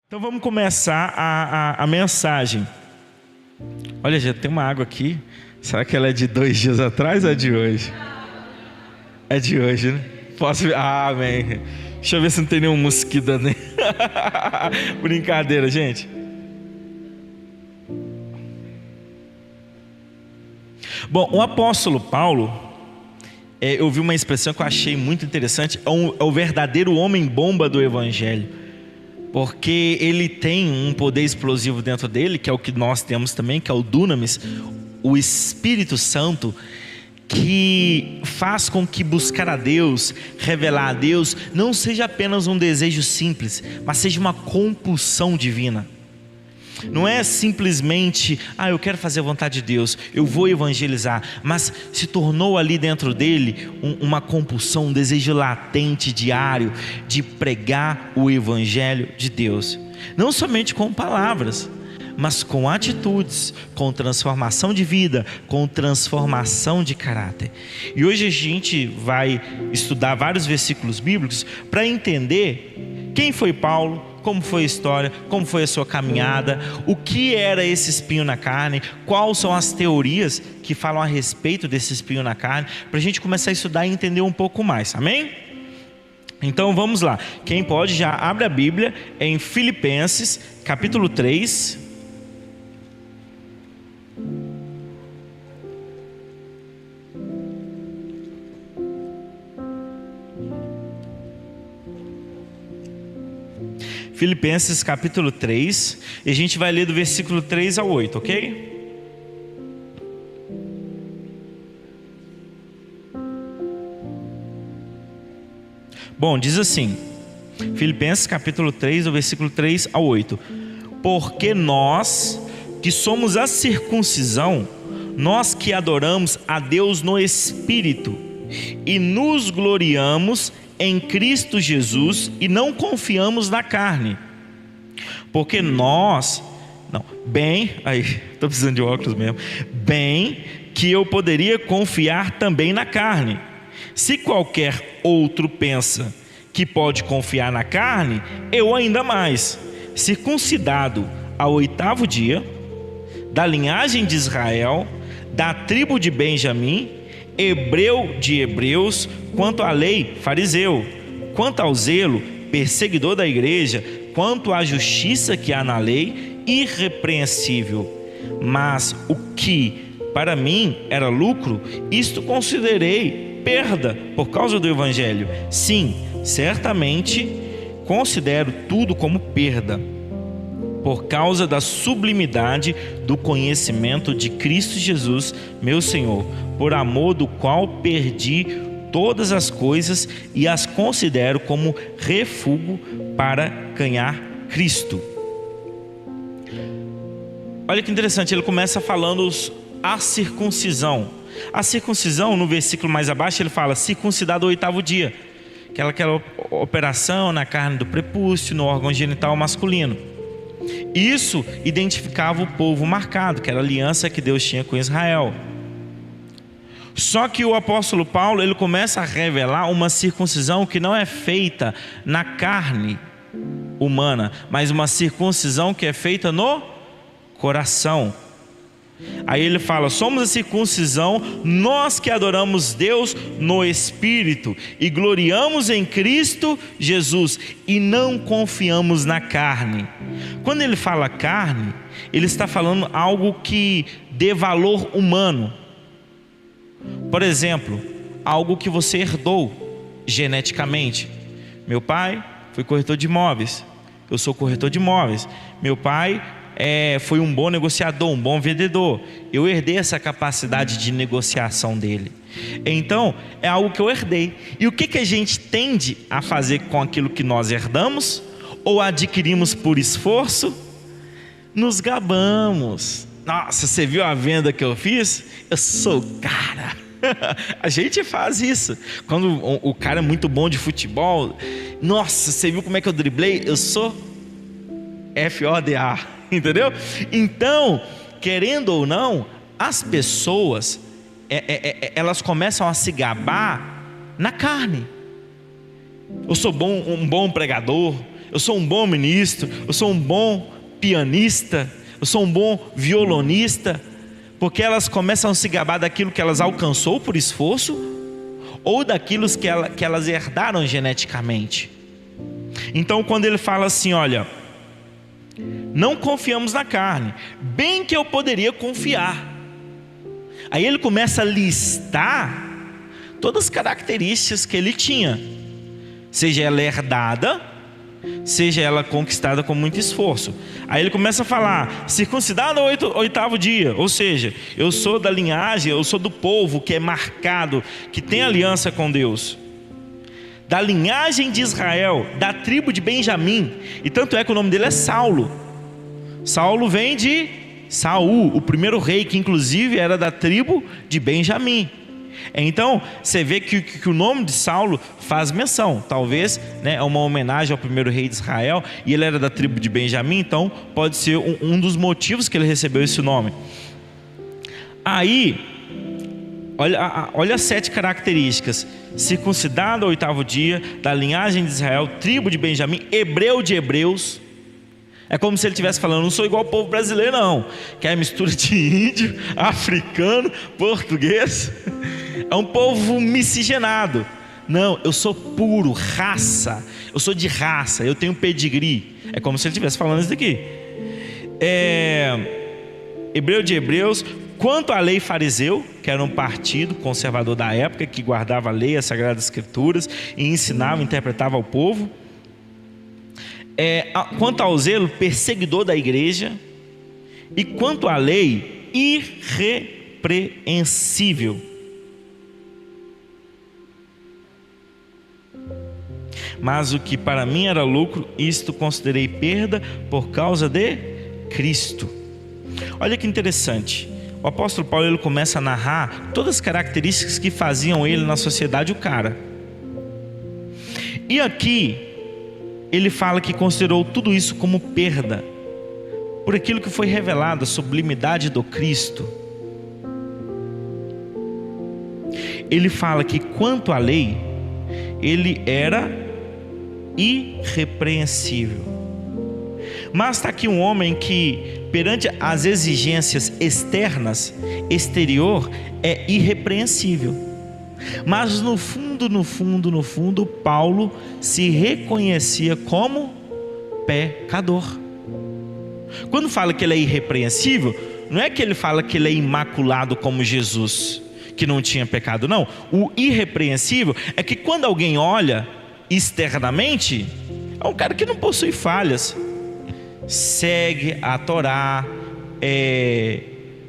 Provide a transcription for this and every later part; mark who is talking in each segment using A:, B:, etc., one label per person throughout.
A: Então vamos começar a mensagem. Olha, já tem uma água aqui. Será que ela é de 2 dias atrás ou é de hoje? É de hoje, né? Posso ver? Ah, amém. Deixa eu ver se não tem nenhum mosquito, né? Brincadeira, gente. Bom, o apóstolo Paulo, eu vi uma expressão que eu achei muito interessante. É o verdadeiro homem-bomba do evangelho. Porque ele tem um poder explosivo dentro dele, que é o que nós temos também, que é o Dunamis, o Espírito Santo, que faz com que buscar a Deus, revelar a Deus, não seja apenas um desejo simples, mas seja uma compulsão divina. Não é simplesmente, eu quero fazer a vontade de Deus, eu vou evangelizar, mas se tornou ali dentro dele uma compulsão, um desejo latente, diário, de pregar o evangelho de Deus. Não somente com palavras, mas com atitudes, com transformação de vida, com transformação de caráter. E hoje a gente vai estudar vários versículos bíblicos para entender quem foi Paulo, como foi a história, como foi a sua caminhada, o que era esse espinho na carne, quais são as teorias que falam a respeito desse espinho na carne, para a gente começar a estudar e entender um pouco mais, amém? Então vamos lá, quem pode já abre a Bíblia em Filipenses capítulo 3. Filipenses capítulo 3, e a gente vai ler do versículo 3 ao 8, ok? Bom, diz assim, Filipenses capítulo 3, do versículo 3 ao 8: Porque nós, que somos a circuncisão, nós que adoramos a Deus no Espírito, e nos gloriamos em Cristo Jesus, e não confiamos na carne, porque nós, estou precisando de óculos mesmo, bem que eu poderia confiar também na carne. Se qualquer outro pensa que pode confiar na carne, eu ainda mais, circuncidado ao 8º dia, da linhagem de Israel, da tribo de Benjamim, hebreu de hebreus, quanto à lei, fariseu, quanto ao zelo, perseguidor da igreja, quanto à justiça que há na lei, irrepreensível. Mas o que para mim era lucro, isto considerei perda por causa do evangelho. Sim, certamente considero tudo como perda, por causa da sublimidade do conhecimento de Cristo Jesus, meu Senhor, por amor do qual perdi todas as coisas e as considero como refúgio para ganhar Cristo. Olha que interessante, ele começa falando a circuncisão. A circuncisão, no versículo mais abaixo, ele fala circuncidado ao 8º dia, aquela operação na carne do prepúcio, no órgão genital masculino. Isso identificava o povo marcado, que era a aliança que Deus tinha com Israel. Só que o apóstolo Paulo, ele começa a revelar uma circuncisão que não é feita na carne humana, mas uma circuncisão que é feita no coração. Aí ele fala, somos a circuncisão, nós que adoramos Deus no Espírito e gloriamos em Cristo Jesus e não confiamos na carne. Quando ele fala carne, ele está falando algo que dê valor humano. Por exemplo, algo que você herdou geneticamente. Meu pai foi corretor de imóveis, eu sou corretor de imóveis. Meu pai foi um bom negociador, um bom vendedor. Eu herdei essa capacidade de negociação dele. Então, é algo que eu herdei. E o que a gente tende a fazer com aquilo que nós herdamos ou adquirimos por esforço? Nos gabamos. Nossa, você viu a venda que eu fiz? Eu sou o cara. A gente faz isso. Quando o cara é muito bom de futebol, nossa, você viu como é que eu driblei? Eu sou FODA, entendeu? Então, querendo ou não, as pessoas elas começam a se gabar na carne. Eu sou um bom pregador, eu sou um bom ministro, eu sou um bom pianista, eu sou um bom violonista, porque elas começam a se gabar daquilo que elas alcançou por esforço, ou daquilo que elas herdaram geneticamente. Então quando ele fala assim, olha, não confiamos na carne, bem que eu poderia confiar. Aí ele começa a listar todas as características que ele tinha, seja ela herdada, seja ela conquistada com muito esforço. Aí ele começa a falar, circuncidado ao oitavo dia, ou seja, eu sou da linhagem, eu sou do povo que é marcado, que tem aliança com Deus, da linhagem de Israel, da tribo de Benjamim. E tanto é que o nome dele é Saulo. Saulo vem de Saul, o primeiro rei, que inclusive era da tribo de Benjamim. Então você vê que o nome de Saulo faz menção, talvez, né, é uma homenagem ao primeiro rei de Israel, e ele era da tribo de Benjamim, então pode ser um dos motivos que ele recebeu esse nome. Aí olha as 7 características: circuncidado ao oitavo dia, da linhagem de Israel, tribo de Benjamim, hebreu de hebreus. É como se ele estivesse falando, não sou igual ao povo brasileiro não, que é a mistura de índio, africano, português. É um povo miscigenado. Não, eu sou puro, raça, eu sou de raça, eu tenho pedigree. É como se ele estivesse falando isso daqui. Hebreu de hebreus. Quanto à lei, fariseu, que era um partido conservador da época, que guardava a lei, as sagradas escrituras, e ensinava, interpretava ao povo. Quanto ao zelo, perseguidor da igreja. E quanto à lei, irrepreensível. Mas o que para mim era lucro, isto considerei perda por causa de Cristo. Olha que interessante. O apóstolo Paulo, ele começa a narrar todas as características que faziam ele na sociedade o cara. E aqui ele fala que considerou tudo isso como perda por aquilo que foi revelado, a sublimidade do Cristo. Ele fala que quanto à lei, ele era irrepreensível. Mas está aqui um homem que, perante as exigências externas, exterior, é irrepreensível. Mas no fundo, Paulo se reconhecia como pecador. Quando fala que ele é irrepreensível, não é que ele fala que ele é imaculado como Jesus, que não tinha pecado, não. O irrepreensível é que quando alguém olha externamente, é um cara que não possui falhas, segue a Torá,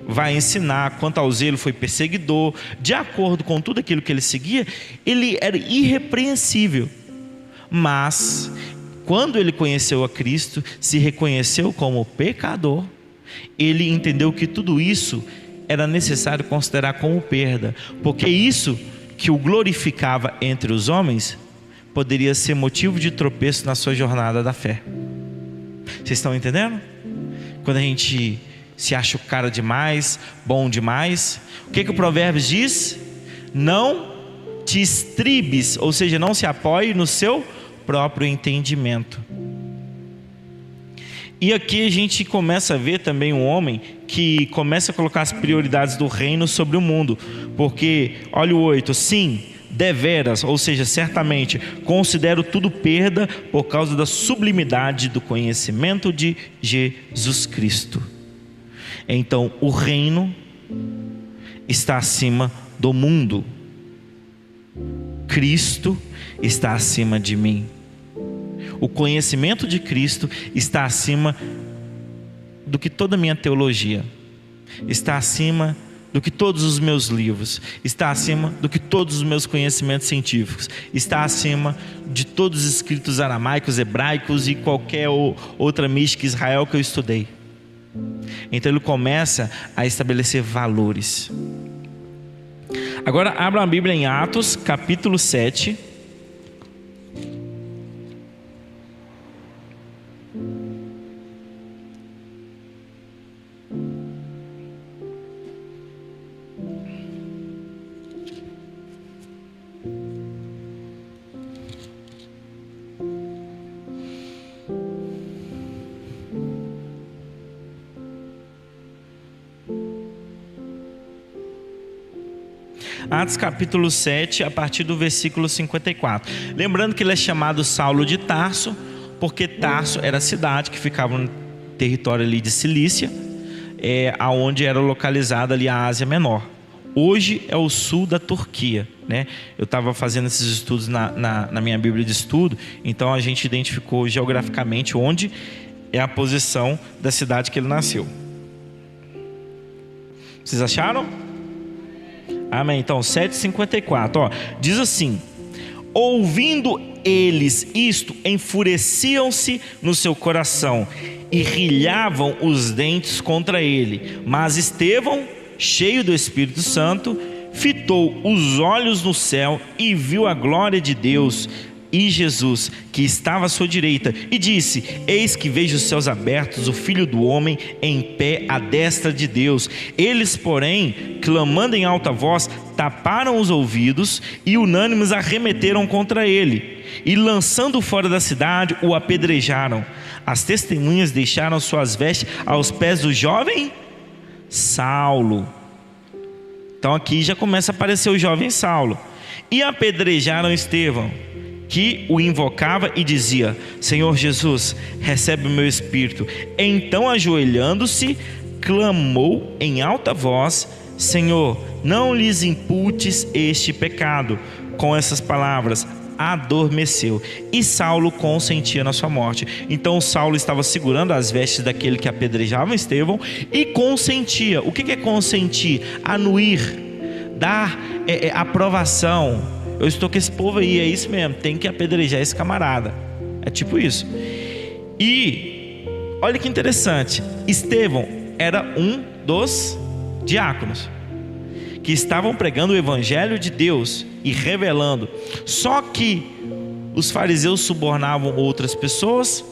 A: vai ensinar. Quanto ao zelo, foi perseguidor, de acordo com tudo aquilo que ele seguia, ele era irrepreensível. Mas quando ele conheceu a Cristo, se reconheceu como pecador, ele entendeu que tudo isso era necessário considerar como perda, porque isso que o glorificava entre os homens poderia ser motivo de tropeço na sua jornada da fé. Vocês estão entendendo? Quando a gente se acha o cara demais, bom demais, o que o Provérbios diz? Não te estribes, ou seja, não se apoie no seu próprio entendimento. E aqui a gente começa a ver também um homem que começa a colocar as prioridades do reino sobre o mundo, porque olha o 8, sim, deveras, ou seja, certamente considero tudo perda por causa da sublimidade do conhecimento de Jesus Cristo. Então o reino está acima do mundo, Cristo está acima de mim. O conhecimento de Cristo está acima do que toda a minha teologia, está acima do que todos os meus livros, está acima do que todos os meus conhecimentos científicos, está acima de todos os escritos aramaicos, hebraicos e qualquer outra mística Israel que eu estudei. Então ele começa a estabelecer valores. Agora abra a Bíblia em Atos capítulo 7. Atos capítulo 7, a partir do versículo 54. Lembrando que ele é chamado Saulo de Tarso, porque Tarso era a cidade que ficava no território ali de Cilícia, aonde era localizada ali a Ásia Menor. Hoje é o sul da Turquia, né? Eu estava fazendo esses estudos na minha Bíblia de estudo, então a gente identificou geograficamente onde é a posição da cidade que ele nasceu. Vocês acharam? Amém. Então 7:54, diz assim: ouvindo eles isto, enfureciam-se no seu coração e rilhavam os dentes contra ele. Mas Estevão, cheio do Espírito Santo, fitou os olhos no céu e viu a glória de Deus e Jesus, que estava à sua direita, e disse: eis que vejo os céus abertos, o Filho do Homem em pé à destra de Deus. Eles, porém, clamando em alta voz, taparam os ouvidos e unânimes arremeteram contra ele, e lançando-o fora da cidade, o apedrejaram. As testemunhas deixaram suas vestes aos pés do jovem Saulo. Então aqui já começa a aparecer o jovem Saulo. E apedrejaram Estevão, que o invocava e dizia: Senhor Jesus, recebe o meu espírito. Então, ajoelhando-se, clamou em alta voz: Senhor, não lhes imputes este pecado. Com essas palavras adormeceu, e Saulo consentia na sua morte. Então Saulo estava segurando as vestes daquele que apedrejava Estevão e consentia. O que é consentir? Anuir, dar aprovação. Eu estou com esse povo aí, é isso mesmo, tem que apedrejar esse camarada. É tipo isso. E olha que interessante, Estevão era um dos diáconos que estavam pregando o evangelho de Deus e revelando. Só que os fariseus subornavam outras pessoas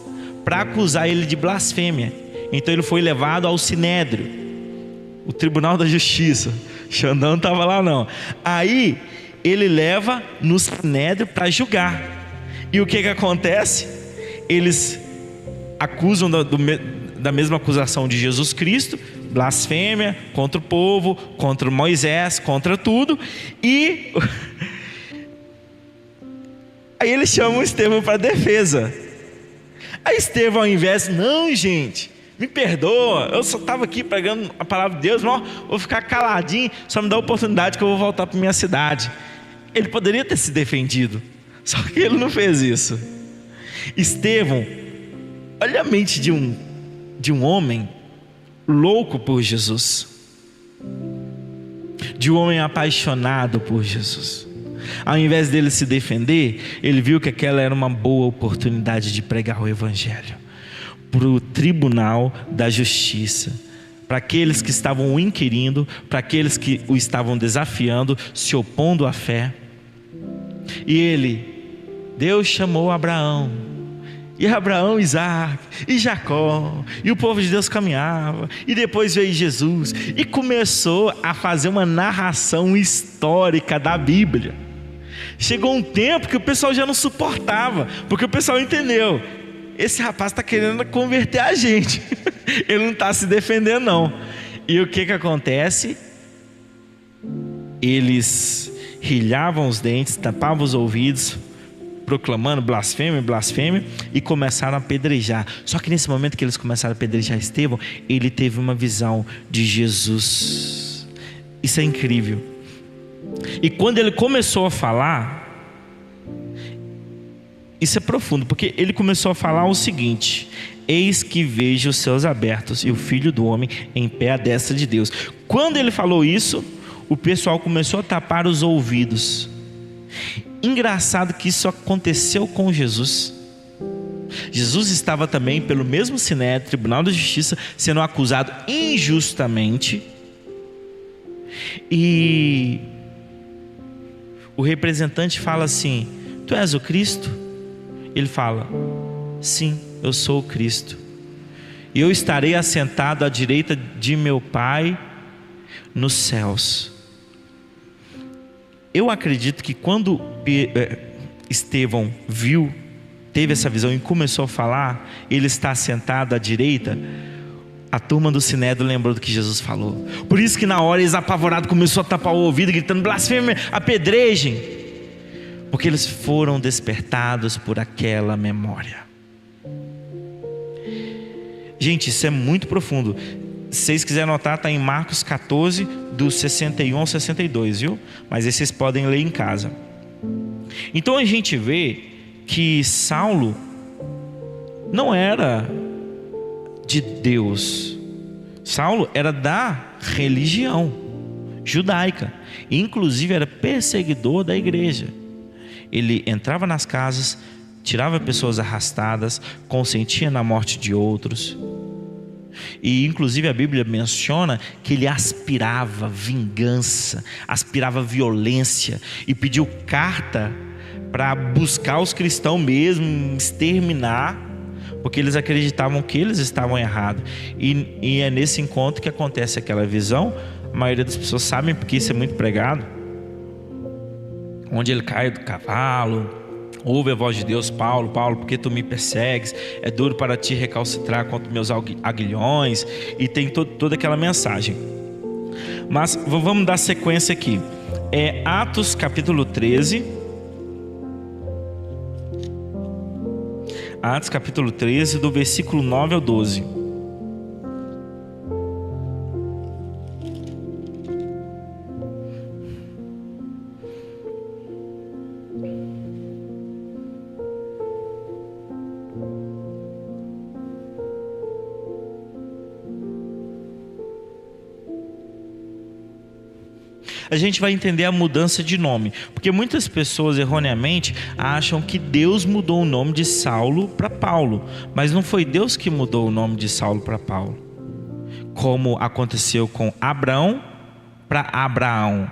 A: para acusar ele de blasfêmia. Então ele foi levado ao Sinédrio, o Tribunal da Justiça. Xandão não estava lá não. Aí ele leva no Sinédrio para julgar. E o que acontece? Eles acusam da mesma acusação de Jesus Cristo, blasfêmia contra o povo, contra Moisés, contra tudo. E aí eles chamam Estevão para defesa. Aí Estevão, ao invés, não, gente, me perdoa, eu só estava aqui pregando a palavra de Deus, não, vou ficar caladinho, só me dá a oportunidade que eu vou voltar para minha cidade. Ele poderia ter se defendido, só que ele não fez isso. Estevão, olha a mente de um homem louco por Jesus, de um homem apaixonado por Jesus. Ao invés dele se defender, ele viu que aquela era uma boa oportunidade de pregar o evangelho para o tribunal da justiça, para aqueles que estavam o inquirindo, para aqueles que o estavam desafiando, se opondo à fé. E Deus chamou Abraão, e Abraão, Isaac e Jacó, e o povo de Deus caminhava, e depois veio Jesus, e começou a fazer uma narração histórica da Bíblia. Chegou um tempo que o pessoal já não suportava, porque o pessoal entendeu: esse rapaz está querendo converter a gente, ele não está se defendendo não. E o que acontece? Eles rilhavam os dentes, tapavam os ouvidos, proclamando blasfêmia, blasfêmia, e começaram a apedrejar. Só que nesse momento que eles começaram a apedrejar Estevão, ele teve uma visão de Jesus. Isso é incrível. E quando ele começou a falar, isso é profundo, porque ele começou a falar o seguinte: eis que vejo os céus abertos e o Filho do Homem em pé à destra de Deus. Quando ele falou isso, o pessoal começou a tapar os ouvidos. Engraçado que isso aconteceu com Jesus. Jesus estava também pelo mesmo Sinédrio, Tribunal da Justiça, sendo acusado injustamente. E o representante fala assim: tu és o Cristo? Ele fala: sim, eu sou o Cristo, e eu estarei assentado à direita de meu Pai nos céus. Eu acredito que quando Estevão teve essa visão e começou a falar, ele está sentado à direita. A turma do Sinédrio lembrou do que Jesus falou. Por isso que na hora eles apavorados começou a tapar o ouvido, gritando: blasfêmia, apedrejem. Porque eles foram despertados por aquela memória. Gente, isso é muito profundo. Se vocês quiserem anotar, está em Marcos 14, do 61 ao 62, viu? Mas aí vocês podem ler em casa. Então a gente vê que Saulo não era de Deus. Saulo era da religião judaica, e inclusive era perseguidor da igreja. Ele entrava nas casas, tirava pessoas arrastadas, consentia na morte de outros. E inclusive a Bíblia menciona que ele aspirava vingança, aspirava violência, e pediu carta para buscar os cristãos mesmo, exterminar, porque eles acreditavam que eles estavam errados. E é nesse encontro que acontece aquela visão. A maioria das pessoas sabem, porque isso é muito pregado, onde ele cai do cavalo, ouve a voz de Deus: Paulo, Paulo, por que tu me persegues? É duro para ti recalcitrar contra meus aguilhões. E tem toda aquela mensagem. Mas vamos dar sequência aqui. É Atos capítulo 13. Atos capítulo 13, do versículo 9 ao 12. A gente vai entender a mudança de nome, porque muitas pessoas erroneamente acham que Deus mudou o nome de Saulo para Paulo, mas não foi Deus que mudou o nome de Saulo para Paulo, como aconteceu com Abraão para Abraão.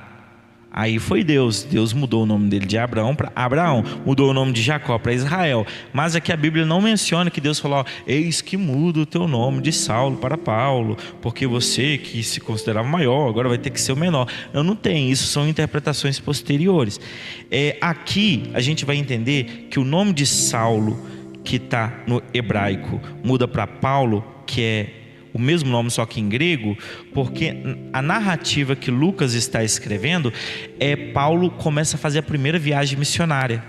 A: Aí foi Deus mudou o nome dele de Abraão para Abraão, mudou o nome de Jacó para Israel. Mas aqui a Bíblia não menciona que Deus falou: eis que muda o teu nome de Saulo para Paulo, porque você que se considerava maior agora vai ter que ser o menor. Não tem, isso são interpretações posteriores. Aqui a gente vai entender que o nome de Saulo, que está no hebraico, muda para Paulo, que é o mesmo nome, só que em grego, porque a narrativa que Lucas está escrevendo Paulo começa a fazer a primeira viagem missionária.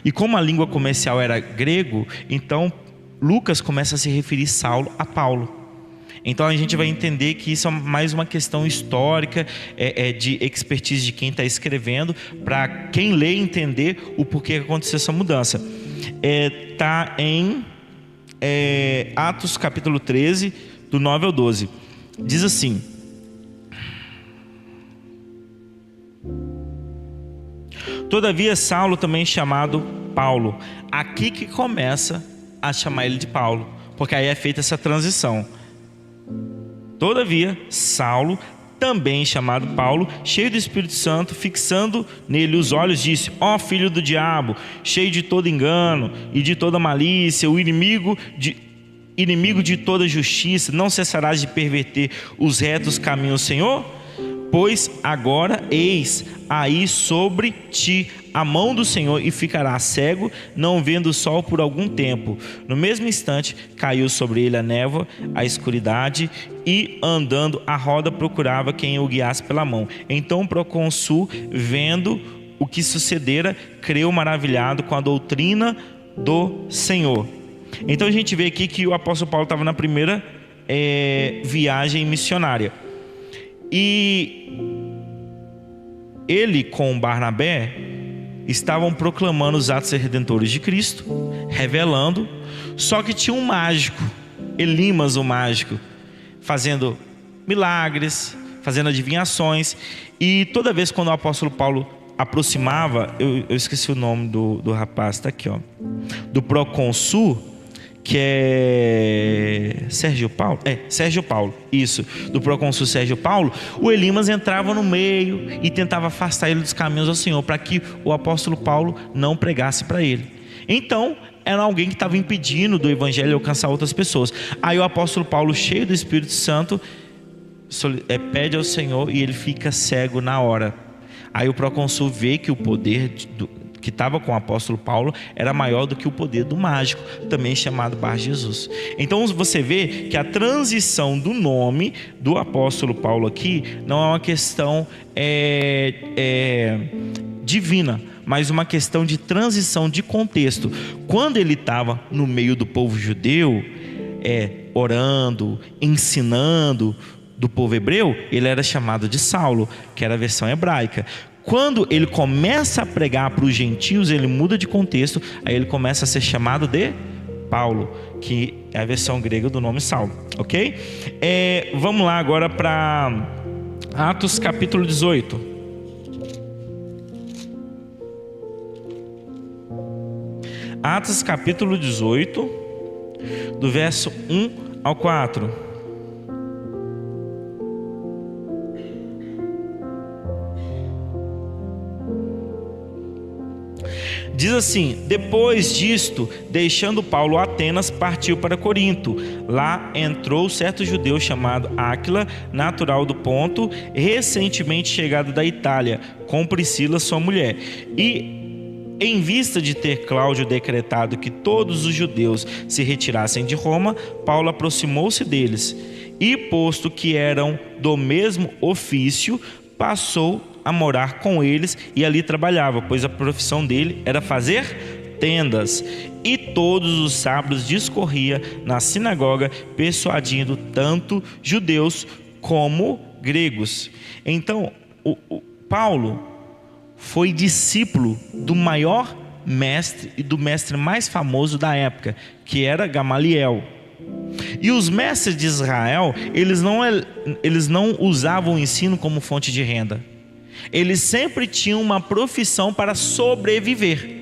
A: E como a língua comercial era grego, então Lucas começa a se referir Saulo a Paulo. Então a gente vai entender que isso é mais uma questão histórica, de expertise de quem está escrevendo, para quem lê entender o porquê que aconteceu essa mudança. Está em Atos capítulo 13, do 9 ao 12. Diz assim: todavia Saulo, também chamado Paulo. Aqui que começa a chamar ele de Paulo, porque aí é feita essa transição. Todavia Saulo, também chamado Paulo, cheio do Espírito Santo, fixando nele os olhos, disse: ó filho do diabo, cheio de todo engano e de toda malícia, o inimigo de toda justiça, não cessarás de perverter os retos caminhos do Senhor? Pois agora eis aí sobre ti a mão do Senhor, e ficarás cego, não vendo o sol por algum tempo. No mesmo instante caiu sobre ele a névoa, a escuridade, e andando a roda procurava quem o guiasse pela mão. Então o procônsul, vendo o que sucedera, creu maravilhado com a doutrina do Senhor. Então a gente vê aqui que o apóstolo Paulo estava na primeira viagem missionária, e ele com Barnabé estavam proclamando os atos redentores de Cristo, revelando. Só que tinha um mágico, Elimas o mágico, fazendo milagres, fazendo adivinhações. E toda vez quando o apóstolo Paulo aproximava, eu esqueci o nome do rapaz, está aqui, ó, do procônsul, que é Sérgio Paulo, isso, do procônsul Sérgio Paulo, o Elimas entrava no meio e tentava afastar ele dos caminhos do Senhor, para que o apóstolo Paulo não pregasse para ele. Então era alguém que estava impedindo do evangelho alcançar outras pessoas. Aí o apóstolo Paulo, cheio do Espírito Santo, pede ao Senhor, e ele fica cego na hora. Aí o procônsul vê que o poder que estava com o apóstolo Paulo era maior do que o poder do mágico, também chamado Bar-Jesus. Então você vê que a transição do nome do apóstolo Paulo aqui não é uma questão divina, mas uma questão de transição de contexto. Quando ele estava no meio do povo judeu, orando, ensinando do povo hebreu, ele era chamado de Saulo, que era a versão hebraica. Quando ele começa a pregar para os gentios, ele muda de contexto, aí ele começa a ser chamado de Paulo, que é a versão grega do nome Saulo, ok? Vamos lá agora para Atos capítulo 18. Atos capítulo 18, do verso 1 ao 4. Diz assim: depois disto, deixando Paulo Atenas, partiu para Corinto. Lá entrou certo judeu chamado Áquila, natural do Ponto, recentemente chegado da Itália, com Priscila, sua mulher. E em vista de ter Cláudio decretado que todos os judeus se retirassem de Roma, Paulo aproximou-se deles e, posto que eram do mesmo ofício, passou a morar com eles e ali trabalhava, pois a profissão dele era fazer tendas. E todos os sábados discorria na sinagoga, persuadindo tanto judeus como gregos. Então, o Paulo foi discípulo do maior mestre e do mestre mais famoso da época, que era Gamaliel. E os mestres de Israel, eles não usavam o ensino como fonte de renda. Eles sempre tinham uma profissão para sobreviver.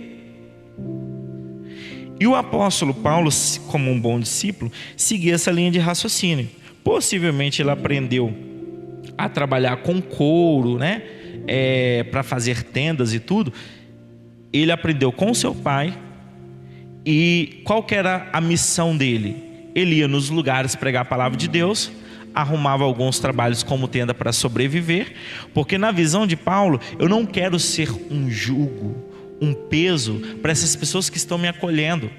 A: E o apóstolo Paulo, como um bom discípulo, seguia essa linha de raciocínio. Possivelmente ele aprendeu a trabalhar com couro, né? Para fazer tendas e tudo. Ele aprendeu com seu pai. E qual que era a missão dele? Ele ia nos lugares pregar a palavra de Deus, arrumava alguns trabalhos como tenda para sobreviver, porque na visão de Paulo, eu não quero ser um jugo, um peso para essas pessoas que estão me acolhendo.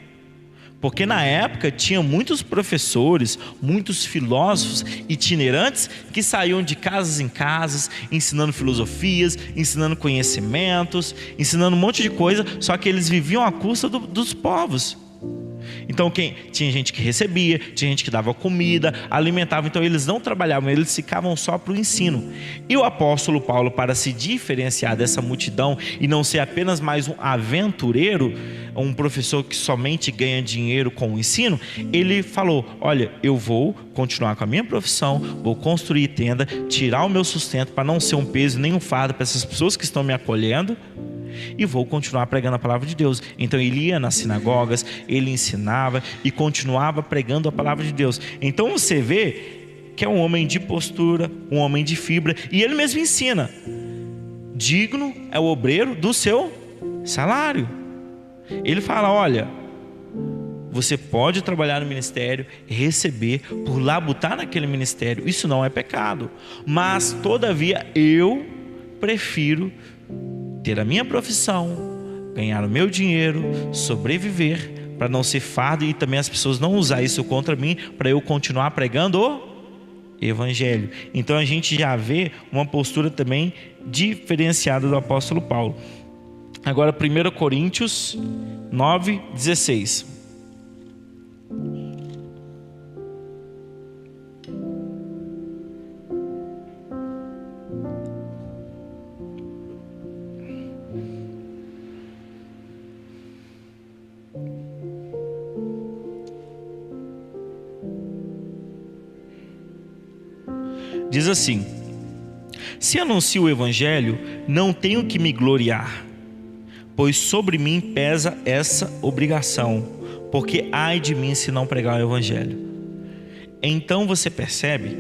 A: Porque na época tinha muitos professores, muitos filósofos itinerantes que saíam de casas em casas, ensinando filosofias, ensinando conhecimentos, ensinando um monte de coisa, só que eles viviam à custa dos povos. Então tinha gente que recebia, tinha gente que dava comida, alimentava. Então eles não trabalhavam, eles ficavam só para o ensino. E o apóstolo Paulo, para se diferenciar dessa multidão e não ser apenas mais um aventureiro, um professor que somente ganha dinheiro com o ensino, ele falou: olha, eu vou continuar com a minha profissão, vou construir tenda, tirar o meu sustento para não ser um peso nem um fardo para essas pessoas que estão me acolhendo, e vou continuar pregando a palavra de Deus. Então ele ia nas sinagogas, ele ensinava e continuava pregando a palavra de Deus. Então você vê que é um homem de postura, um homem de fibra, e ele mesmo ensina: digno é o obreiro do seu salário. Ele fala: olha, você pode trabalhar no ministério, receber, por labutar naquele ministério, isso não é pecado, mas todavia eu prefiro ter a minha profissão, ganhar o meu dinheiro, sobreviver, para não ser fardo, e também as pessoas não usar isso contra mim, para eu continuar pregando o evangelho. Então a gente já vê uma postura também diferenciada do apóstolo Paulo. Agora 1 Coríntios 9:16. Diz assim: se anuncio o evangelho, não tenho que me gloriar, pois sobre mim pesa essa obrigação, porque ai de mim se não pregar o evangelho. Então você percebe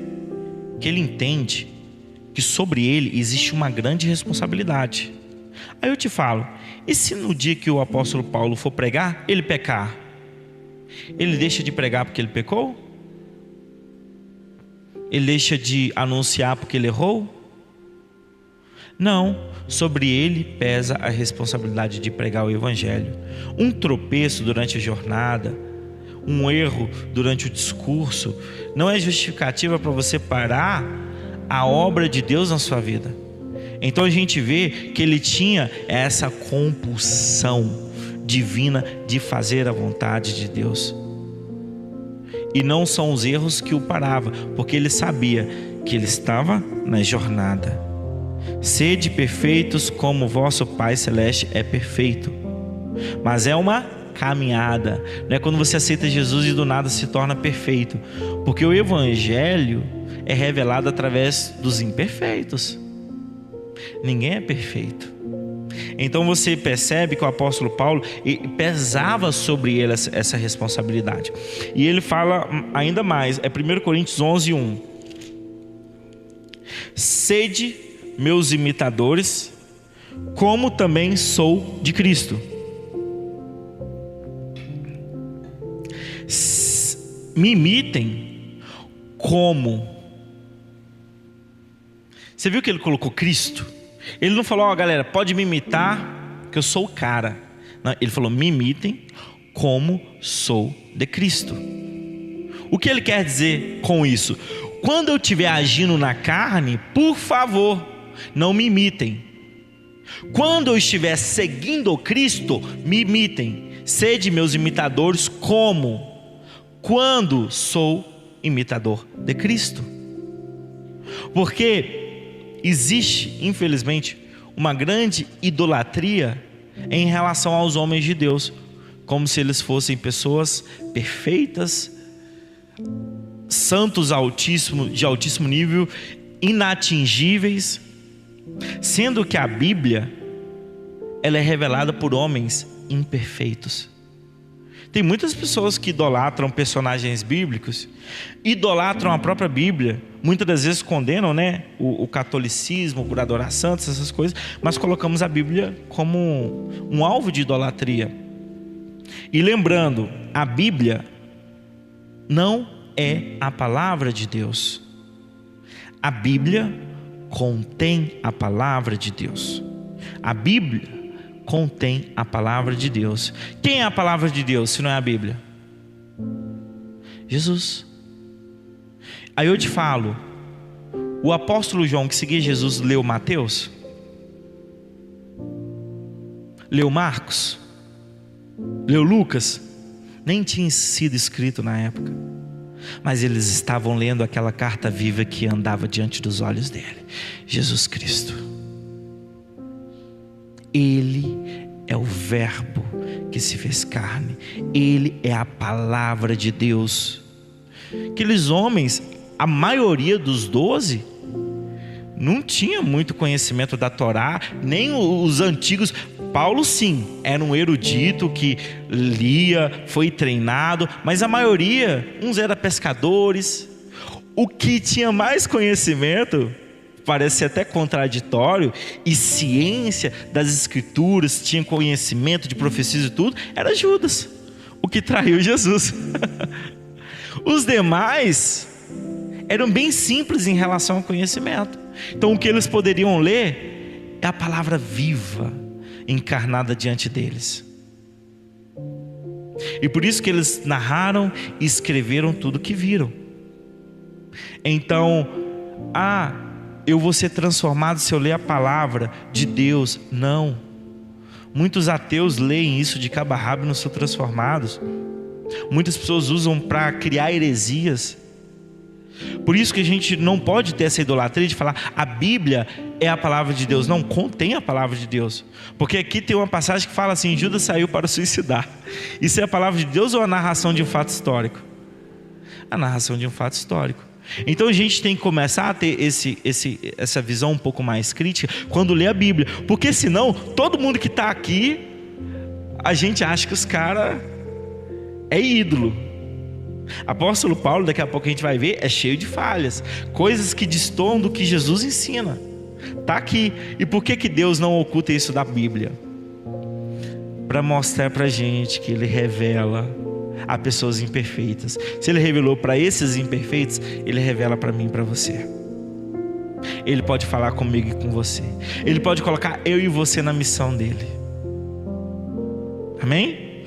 A: que ele entende que sobre ele existe uma grande responsabilidade. Aí eu te falo: e se no dia que o apóstolo Paulo for pregar, ele pecar? Ele deixa de pregar porque ele pecou? Ele deixa de anunciar porque ele errou? Não, sobre ele pesa a responsabilidade de pregar o evangelho. Um tropeço durante a jornada, um erro durante o discurso, não é justificativa para você parar a obra de Deus na sua vida. Então a gente vê que ele tinha essa compulsão divina de fazer a vontade de Deus. E não são os erros que o paravam, porque ele sabia que ele estava na jornada. Sede perfeitos como vosso Pai Celeste é perfeito. Mas é uma caminhada. Não é quando você aceita Jesus e do nada se torna perfeito. Porque o evangelho é revelado através dos imperfeitos. Ninguém é perfeito. Então você percebe que o apóstolo Paulo pesava sobre ele essa responsabilidade. E ele fala ainda mais. É 1 Coríntios 11:1. Sede meus imitadores, como também sou de Cristo. Me imitem como. Você viu que ele colocou Cristo? Ele não falou, galera, pode me imitar, que eu sou o cara. Não, ele falou, me imitem como sou de Cristo. O que ele quer dizer com isso? Quando eu estiver agindo na carne, por favor, não me imitem. Quando eu estiver seguindo o Cristo, me imitem. Sede meus imitadores como quando sou imitador de Cristo. Porque existe, infelizmente, uma grande idolatria em relação aos homens de Deus, como se eles fossem pessoas perfeitas, santos de altíssimo nível, inatingíveis, sendo que a Bíblia ela é revelada por homens imperfeitos. Tem muitas pessoas que idolatram personagens bíblicos, idolatram a própria Bíblia, muitas das vezes condenam, o catolicismo por adorar santos, essas coisas, mas colocamos a Bíblia como um alvo de idolatria. E lembrando, a Bíblia não é a palavra de Deus. A Bíblia contém a palavra de Deus. A Bíblia contém a palavra de Deus. Quem é a palavra de Deus se não é a Bíblia? Jesus. Aí eu te falo, o apóstolo João que seguia Jesus leu Mateus? Leu Marcos? Leu Lucas? Nem tinha sido escrito na época, mas eles estavam lendo aquela carta viva que andava diante dos olhos dele, Jesus Cristo. Ele é o verbo que se fez carne. Ele é a palavra de Deus. Aqueles homens, a maioria dos 12, não tinha muito conhecimento da Torá, nem os antigos. Paulo sim, era um erudito que lia, foi treinado, mas a maioria, uns eram pescadores. O que tinha mais conhecimento, parece até contraditório, e ciência das escrituras, tinha conhecimento de profecias e tudo, era Judas, o que traiu Jesus. Os demais eram bem simples em relação ao conhecimento. Então o que eles poderiam ler é a palavra viva encarnada diante deles. E por isso que eles narraram e escreveram tudo o que viram. Então, eu vou ser transformado se eu ler a palavra de Deus. Não. Muitos ateus leem isso de cabo a rabo e não são transformados. Muitas pessoas usam para criar heresias. Por isso que a gente não pode ter essa idolatria de falar a Bíblia é a palavra de Deus. Não, contém a palavra de Deus. Porque aqui tem uma passagem que fala assim: Judas saiu para suicidar. Isso é a palavra de Deus ou a narração de um fato histórico? A narração de um fato histórico. Então a gente tem que começar a ter essa visão um pouco mais crítica quando lê a Bíblia. Porque senão, todo mundo que está aqui, a gente acha que os caras é ídolo. Apóstolo Paulo, daqui a pouco a gente vai ver, é cheio de falhas, coisas que destoam do que Jesus ensina. Está aqui. E por que Deus não oculta isso da Bíblia? Para mostrar para a gente que Ele revela a pessoas imperfeitas. Se Ele revelou para esses imperfeitos, Ele revela para mim e para você. Ele pode falar comigo e com você. Ele pode colocar eu e você na missão dele. Amém?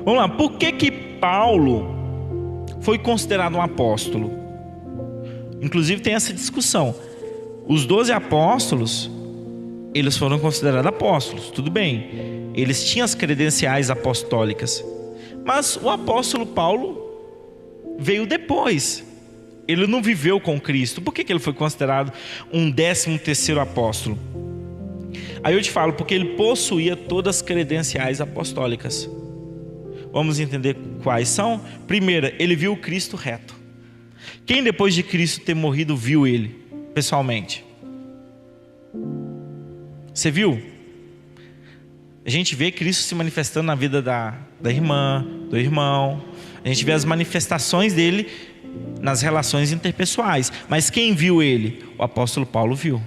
A: Vamos lá, por que Paulo foi considerado um apóstolo? Inclusive tem essa discussão. Os 12 apóstolos, eles foram considerados apóstolos, tudo bem. Eles tinham as credenciais apostólicas. Mas o apóstolo Paulo veio depois. Ele não viveu com Cristo. Por que ele foi considerado um 13º apóstolo? Aí eu te falo, porque ele possuía todas as credenciais apostólicas. Vamos entender quais são? Primeira, ele viu o Cristo reto. Quem depois de Cristo ter morrido viu ele pessoalmente? Você viu? A gente vê Cristo se manifestando na vida da irmã, do irmão. A gente vê as manifestações dele nas relações interpessoais. Mas quem viu ele? O apóstolo Paulo viu.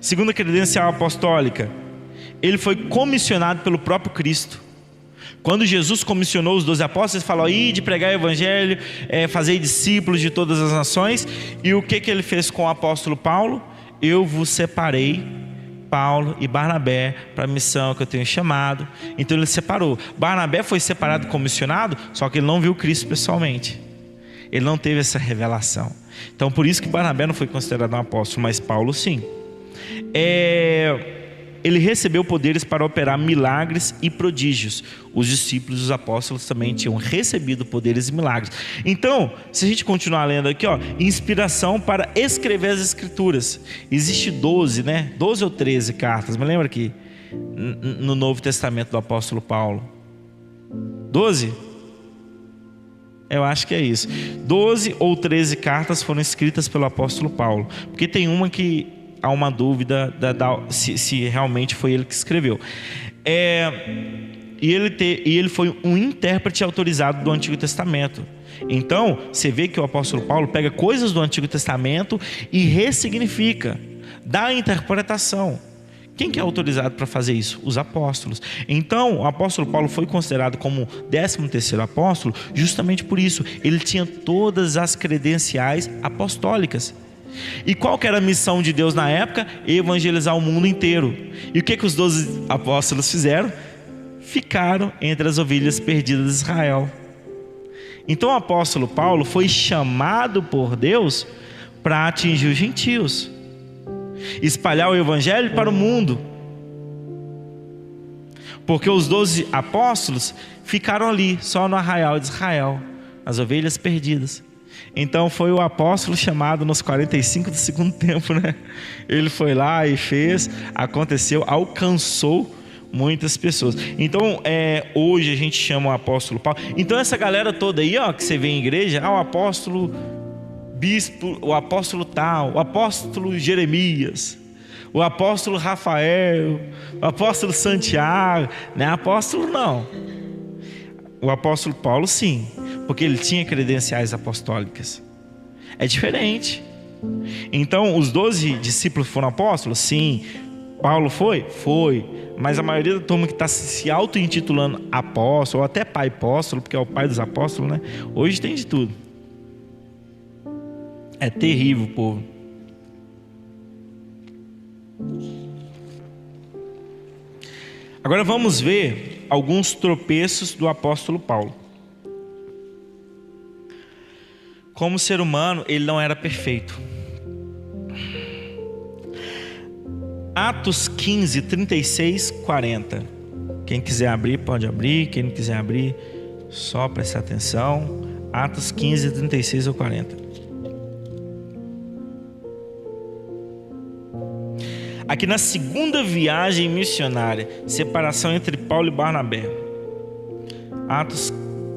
A: Segunda credencial apostólica, ele foi comissionado pelo próprio Cristo. Quando Jesus comissionou os 12 apóstolos, ele falou: ide pregar o evangelho, fazei discípulos de todas as nações. E o que ele fez com o apóstolo Paulo? Eu vos separei, Paulo e Barnabé, para a missão que eu tenho chamado. Então ele separou. Barnabé foi separado e comissionado, só que ele não viu Cristo pessoalmente. Ele não teve essa revelação. Então por isso que Barnabé não foi considerado um apóstolo, mas Paulo sim. Ele recebeu poderes para operar milagres e prodígios. Os discípulos, os apóstolos também tinham recebido poderes e milagres. Então, se a gente continuar lendo aqui, inspiração para escrever as escrituras. Existe 12, né? 12 ou 13 cartas, me lembra aqui, no Novo Testamento do apóstolo Paulo. 12? Eu acho que é isso. 12 ou 13 cartas foram escritas pelo apóstolo Paulo. Porque tem uma que há uma dúvida se realmente foi ele que escreveu. E ele foi um intérprete autorizado do Antigo Testamento. Então você vê que o apóstolo Paulo pega coisas do Antigo Testamento e ressignifica, dá a interpretação. Quem que é autorizado para fazer isso? Os apóstolos. Então o apóstolo Paulo foi considerado como 13º apóstolo justamente por isso. Ele tinha todas as credenciais apostólicas. E qual que era a missão de Deus na época? Evangelizar o mundo inteiro. E o que os 12 apóstolos fizeram? Ficaram entre as ovelhas perdidas de Israel. Então o apóstolo Paulo foi chamado por Deus para atingir os gentios, espalhar o evangelho para o mundo. Porque os 12 apóstolos ficaram ali, só no arraial de Israel, as ovelhas perdidas. Então foi o apóstolo chamado nos 45 do segundo tempo, né? Ele foi lá e fez, aconteceu, alcançou muitas pessoas. Então hoje a gente chama o apóstolo Paulo. Então essa galera toda aí, que você vê em igreja, o apóstolo bispo, o apóstolo tal, o apóstolo Jeremias, o apóstolo Rafael, o apóstolo Santiago, não é apóstolo não. O apóstolo Paulo sim, porque ele tinha credenciais apostólicas. É diferente. Então os 12 discípulos foram apóstolos? Sim. Paulo foi? Foi. Mas a maioria da turma que está se auto-intitulando apóstolo, ou até pai apóstolo, porque é o pai dos apóstolos, né? Hoje tem de tudo. É terrível, povo. Agora vamos ver alguns tropeços do apóstolo Paulo. Como ser humano, ele não era perfeito. Atos 15, 36, 40. Quem quiser abrir, pode abrir. Quem não quiser abrir, só prestar atenção. Atos 15, 36 ou 40. Aqui na segunda viagem missionária, separação entre Paulo e Barnabé. Atos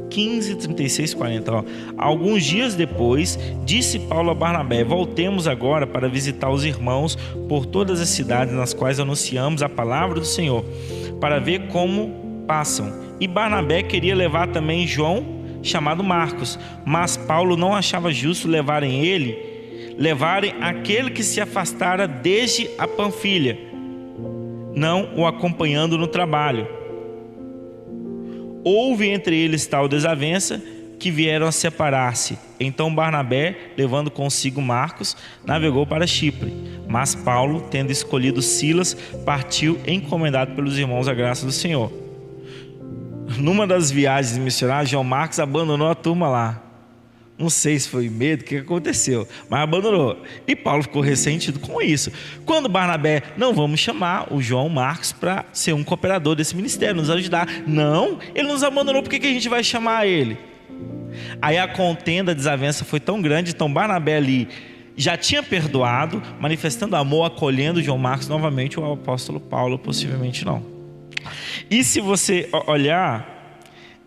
A: 15, 36, 40. Alguns dias depois, disse Paulo a Barnabé: voltemos agora para visitar os irmãos por todas as cidades nas quais anunciamos a palavra do Senhor, para ver como passam. E Barnabé queria levar também João, chamado Marcos, mas Paulo não achava justo levarem aquele que se afastara desde a Panfilha, não o acompanhando no trabalho. Houve entre eles tal desavença que vieram a separar-se. Então Barnabé, levando consigo Marcos, navegou para Chipre. Mas Paulo, tendo escolhido Silas, partiu encomendado pelos irmãos à graça do Senhor. Numa das viagens missionárias, João Marcos abandonou a turma lá. Não sei se foi medo, o que aconteceu, mas abandonou. E Paulo ficou ressentido com isso. Quando Barnabé, não vamos chamar o João Marcos para ser um cooperador desse ministério, nos ajudar. Não, ele nos abandonou, por que a gente vai chamar ele? Aí a contenda, a desavença foi tão grande, então Barnabé ali já tinha perdoado, manifestando amor, acolhendo João Marcos novamente, o apóstolo Paulo possivelmente não. E se você olhar,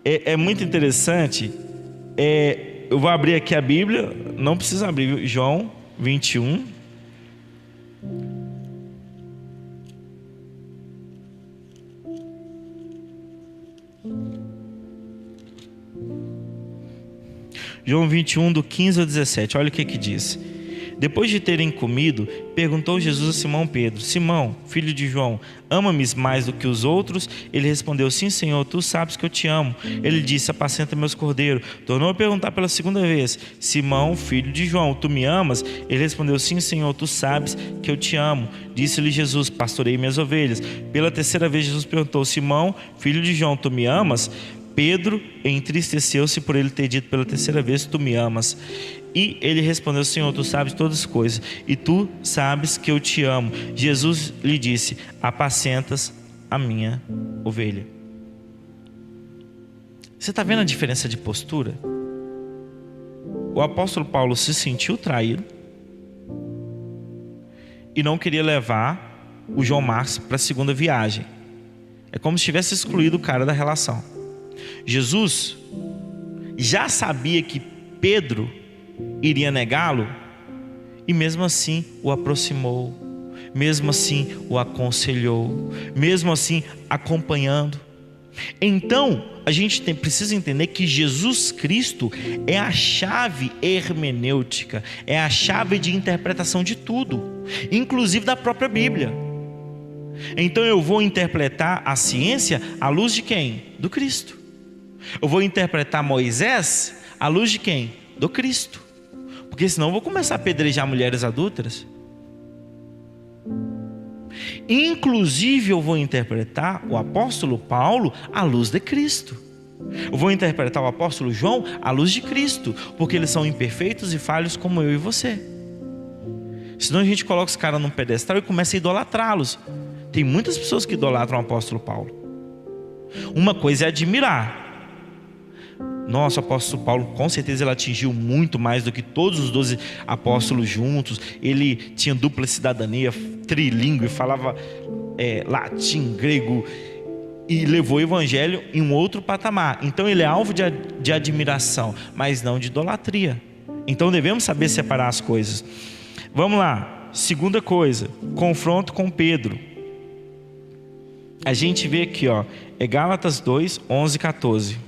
A: é muito interessante, eu vou abrir aqui a Bíblia, não precisa abrir, viu? João 21. João 21, do 15 ao 17, olha o que diz. Depois de terem comido, perguntou Jesus a Simão Pedro: Simão, filho de João, ama-me mais do que os outros? Ele respondeu: sim, Senhor, tu sabes que eu te amo. Ele disse: apacenta meus cordeiros. Tornou a perguntar pela segunda vez: Simão, filho de João, tu me amas? Ele respondeu: sim, Senhor, tu sabes que eu te amo. Disse-lhe Jesus: pastorei minhas ovelhas. Pela terceira vez Jesus perguntou: Simão, filho de João, tu me amas? Pedro entristeceu-se por ele ter dito pela terceira vez: tu me amas. E ele respondeu: Senhor, tu sabes todas as coisas, e tu sabes que eu te amo. Jesus lhe disse: apacentas a minha ovelha. Você está vendo a diferença de postura? O apóstolo Paulo se sentiu traído e não queria levar o João Marcos para a segunda viagem. É como se tivesse excluído o cara da relação. Jesus já sabia que Pedro iria negá-lo, e mesmo assim o aproximou, mesmo assim o aconselhou, mesmo assim acompanhando. Então a gente precisa entender que Jesus Cristo é a chave hermenêutica, é a chave de interpretação de tudo, inclusive da própria Bíblia. Então eu vou interpretar a ciência à luz de quem? Do Cristo. Eu vou interpretar Moisés à luz de quem? Do Cristo. Porque senão eu vou começar a apedrejar mulheres adúlteras. Inclusive eu vou interpretar o apóstolo Paulo à luz de Cristo. Eu vou interpretar o apóstolo João à luz de Cristo, porque eles são imperfeitos e falhos como eu e você. Senão a gente coloca os caras num pedestal e começa a idolatrá-los. Tem muitas pessoas que idolatram o apóstolo Paulo. Uma coisa é admirar. Nossa, o apóstolo Paulo, com certeza ele atingiu muito mais do que todos os 12 apóstolos juntos. Ele tinha dupla cidadania, trilíngue, falava latim, grego, e levou o evangelho em um outro patamar. Então ele é alvo de admiração, mas não de idolatria. Então devemos saber separar as coisas. Vamos lá, segunda coisa, confronto com Pedro. A gente vê aqui, Gálatas 2, 11 e 14.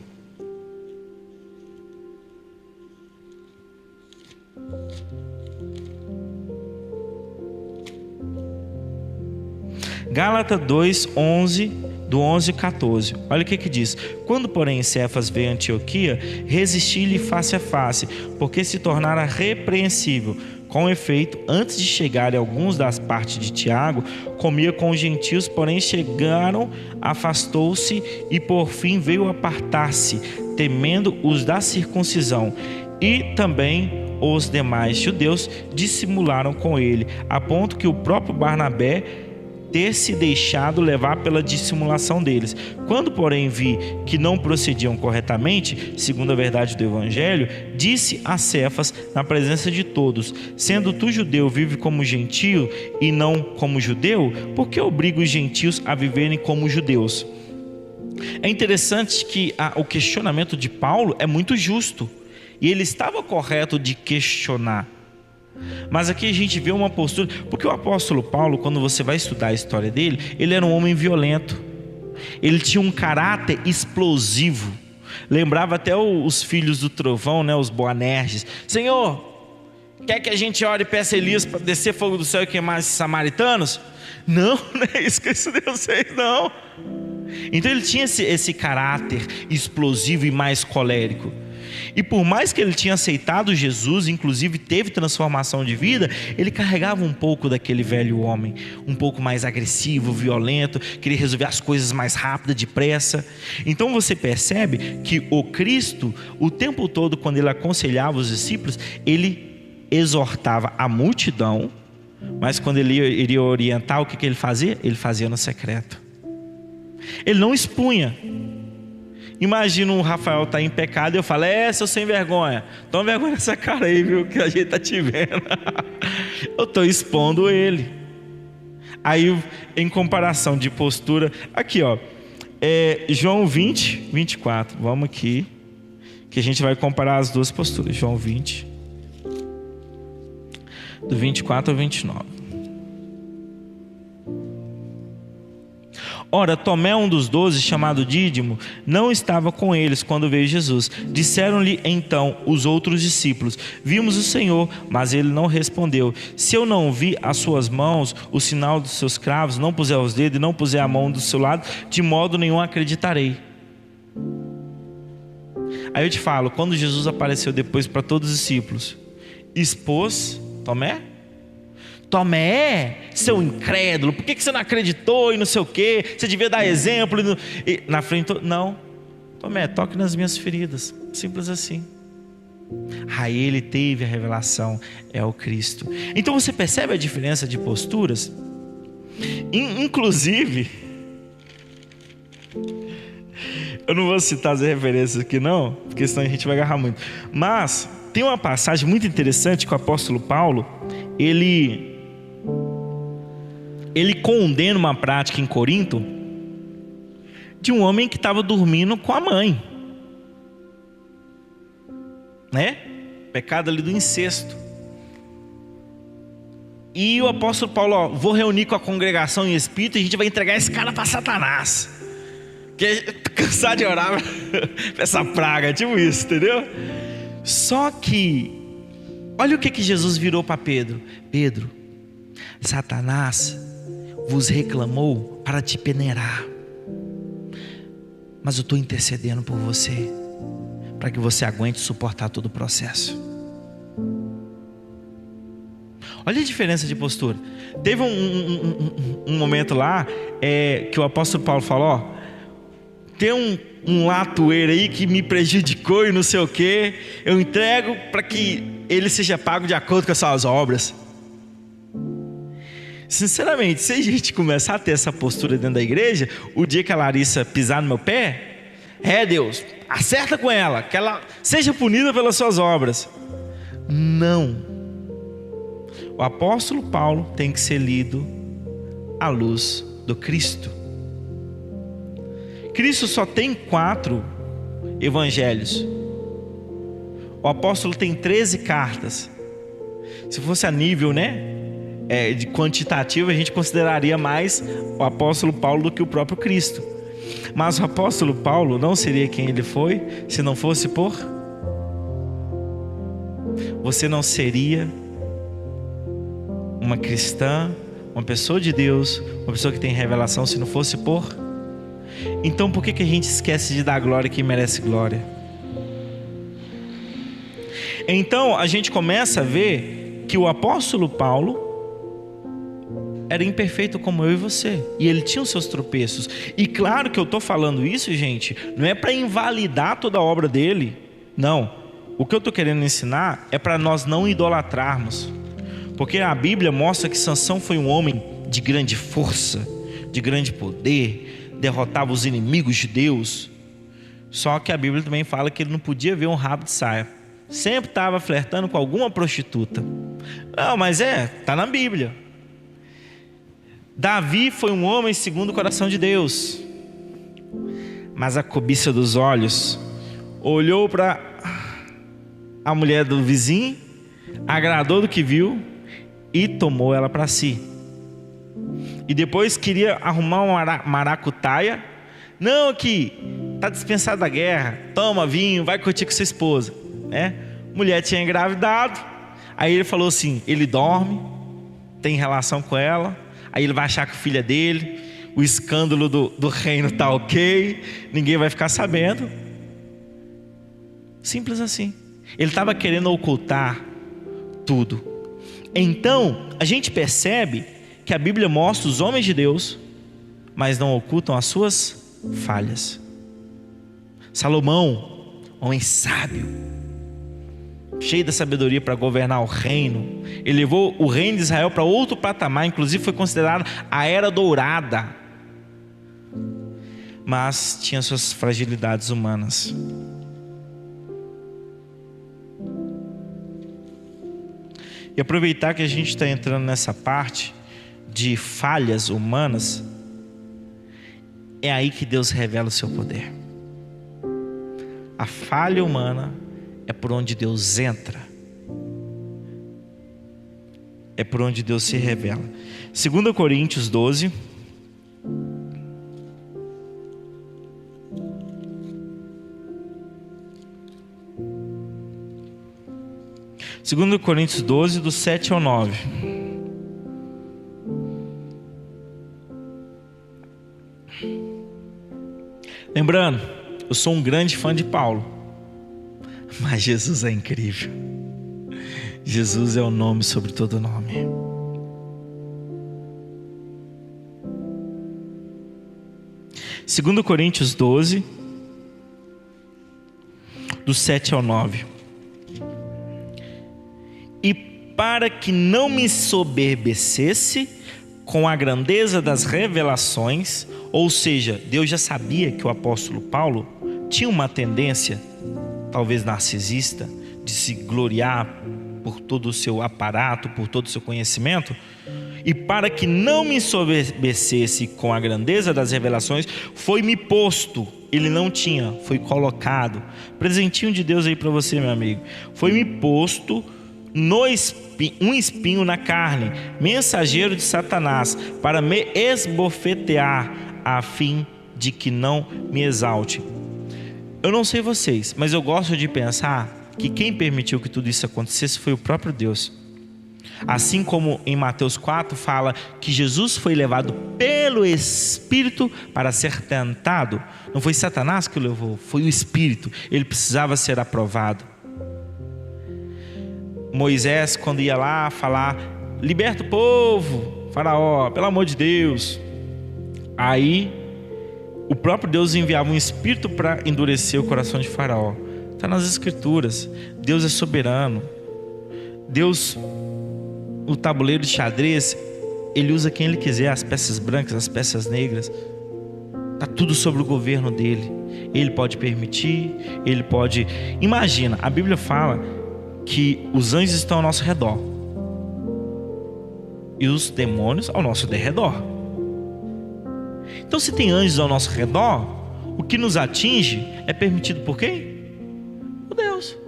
A: Gálatas 2, 11, do 11 e 14. Olha o que diz. Quando porém Cefas veio a Antioquia, resisti-lhe face a face, porque se tornara repreensível. Com efeito, antes de chegarem alguns das partes de Tiago, comia com os gentios, porém chegaram, afastou-se e por fim veio apartar-se, temendo os da circuncisão. E também os demais judeus dissimularam com ele, a ponto que o próprio Barnabé ter se deixado levar pela dissimulação deles. Quando porém vi que não procediam corretamente, segundo a verdade do evangelho, disse a Cefas na presença de todos: sendo tu judeu, vive como gentio e não como judeu, por que obriga os gentios a viverem como judeus? É interessante que o questionamento de Paulo é muito justo, e ele estava correto de questionar. Mas aqui a gente vê uma postura, porque o apóstolo Paulo, quando você vai estudar a história dele, ele era um homem violento, ele tinha um caráter explosivo, lembrava até os filhos do trovão, né, os Boanerges. Senhor, quer que a gente ore e peça Elias para descer fogo do céu e queimar esses samaritanos? Não, não é isso que esse Deus fez, não. Então ele tinha esse caráter explosivo e mais colérico. E por mais que ele tinha aceitado Jesus, inclusive teve transformação de vida, ele carregava um pouco daquele velho homem, um pouco mais agressivo, violento, queria resolver as coisas mais rápido, depressa. Então você percebe que o Cristo, o tempo todo, quando ele aconselhava os discípulos, ele exortava a multidão, mas quando ele iria orientar, o que ele fazia? Ele fazia no secreto. Ele não expunha. Imagina o Rafael estar em pecado e eu falo: seu sem vergonha, toma vergonha nessa cara aí, viu, que a gente está te vendo. Eu estou expondo ele. Aí, em comparação de postura, aqui ó, João 20, 24, vamos aqui, que a gente vai comparar as duas posturas. João 20, do 24 ao 29. Ora, Tomé, um dos 12, chamado Dídimo, não estava com eles quando veio Jesus. Disseram-lhe então os outros discípulos: vimos o Senhor. Mas ele não respondeu: se eu não vi as suas mãos, o sinal dos seus cravos, não puser os dedos e não puser a mão do seu lado, de modo nenhum acreditarei. Aí eu te falo, quando Jesus apareceu depois para todos os discípulos, expôs Tomé? Tomé, seu incrédulo, por que você não acreditou e não sei o que? Você devia dar exemplo. E na frente, não. Tomé, toque nas minhas feridas. Simples assim. Aí ele teve a revelação, é o Cristo. Então você percebe a diferença de posturas? Inclusive, eu não vou citar as referências aqui não, porque senão a gente vai agarrar muito. Mas tem uma passagem muito interessante que o apóstolo Paulo, ele condena uma prática em Corinto de um homem que estava dormindo com a mãe, né? Pecado ali do incesto. E o apóstolo Paulo: vou reunir com a congregação em espírito e a gente vai entregar esse cara para Satanás, que cansado de orar para essa praga, tipo isso, entendeu? Só que olha o que Jesus virou para Pedro: Pedro, Satanás vos reclamou para te peneirar, mas eu estou intercedendo por você, para que você aguente suportar todo o processo. Olha a diferença de postura. Teve um momento lá que o apóstolo Paulo falou: tem um latoeiro aí que me prejudicou e não sei o que, eu entrego para que ele seja pago de acordo com as suas obras. Sinceramente, se a gente começar a ter essa postura dentro da igreja, o dia que a Larissa pisar no meu pé, Deus, acerta com ela, que ela seja punida pelas suas obras. Não. O apóstolo Paulo tem que ser lido à luz do Cristo. Cristo só tem 4 evangelhos. O apóstolo tem 13 cartas. Se fosse a nível, de quantitativo, a gente consideraria mais o apóstolo Paulo do que o próprio Cristo. Mas o apóstolo Paulo não seria quem ele foi se não fosse por... Você não seria uma cristã, uma pessoa de Deus, uma pessoa que tem revelação, se não fosse por... Então por que a gente esquece de dar glória a quem merece glória? Então a gente começa a ver que o apóstolo Paulo era imperfeito como eu e você, e ele tinha os seus tropeços. E claro que eu estou falando isso, gente, não é para invalidar toda a obra dele, não. O que eu estou querendo ensinar é para nós não idolatrarmos, porque a Bíblia mostra que Sansão foi um homem de grande força, de grande poder, derrotava os inimigos de Deus. Só que a Bíblia também fala que ele não podia ver um rabo de saia, sempre estava flertando com alguma prostituta. Não, mas está na Bíblia. Davi foi um homem segundo o coração de Deus, mas a cobiça dos olhos olhou para a mulher do vizinho, agradou do que viu e tomou ela para si. E depois queria arrumar uma maracutaia. Não, que está dispensado da guerra, toma vinho, vai curtir com sua esposa, Mulher tinha engravidado. Aí ele falou assim: ele dorme, tem relação com ela, aí ele vai achar que a filha dele, o escândalo do reino está ok, ninguém vai ficar sabendo. Simples assim. Ele estava querendo ocultar tudo. Então, a gente percebe que a Bíblia mostra os homens de Deus, mas não ocultam as suas falhas. Salomão, homem sábio, cheio da sabedoria para governar o reino, ele levou o reino de Israel para outro patamar, inclusive foi considerado a era dourada, mas tinha suas fragilidades humanas. E aproveitar que a gente está entrando nessa parte de falhas humanas, é aí que Deus revela o seu poder. A falha humana é por onde Deus entra, é por onde Deus se revela. 2 Coríntios 12, do 7 ao 9. Lembrando, eu sou um grande fã de Paulo, mas Jesus é incrível. Jesus é o nome sobre todo nome. Segundo Coríntios 12, do 7 ao 9. E para que não me soberbecesse com a grandeza das revelações, ou seja, Deus já sabia que o apóstolo Paulo tinha uma tendência, talvez narcisista, de se gloriar por todo o seu aparato, por todo o seu conhecimento. E para que não me soberbecesse com a grandeza das revelações, foi-me posto, ele não tinha, foi colocado, presentinho de Deus aí para você, meu amigo, foi-me posto um espinho na carne, mensageiro de Satanás, para me esbofetear, a fim de que não me exalte. Eu não sei vocês, mas eu gosto de pensar que quem permitiu que tudo isso acontecesse foi o próprio Deus. Assim como em Mateus 4 fala que Jesus foi levado pelo Espírito para ser tentado. Não foi Satanás que o levou, foi o Espírito. Ele precisava ser aprovado. Moisés, quando ia lá falar, liberta o povo, Faraó, pelo amor de Deus. Aí o próprio Deus enviava um espírito para endurecer o coração de Faraó. Está nas Escrituras. Deus é soberano. Deus, o tabuleiro de xadrez, Ele usa quem Ele quiser, as peças brancas, as peças negras. Está tudo sobre o governo dele. Ele pode permitir, Ele pode... Imagina, a Bíblia fala que os anjos estão ao nosso redor e os demônios ao nosso derredor. Então, se tem anjos ao nosso redor, o que nos atinge é permitido por quem? Por Deus.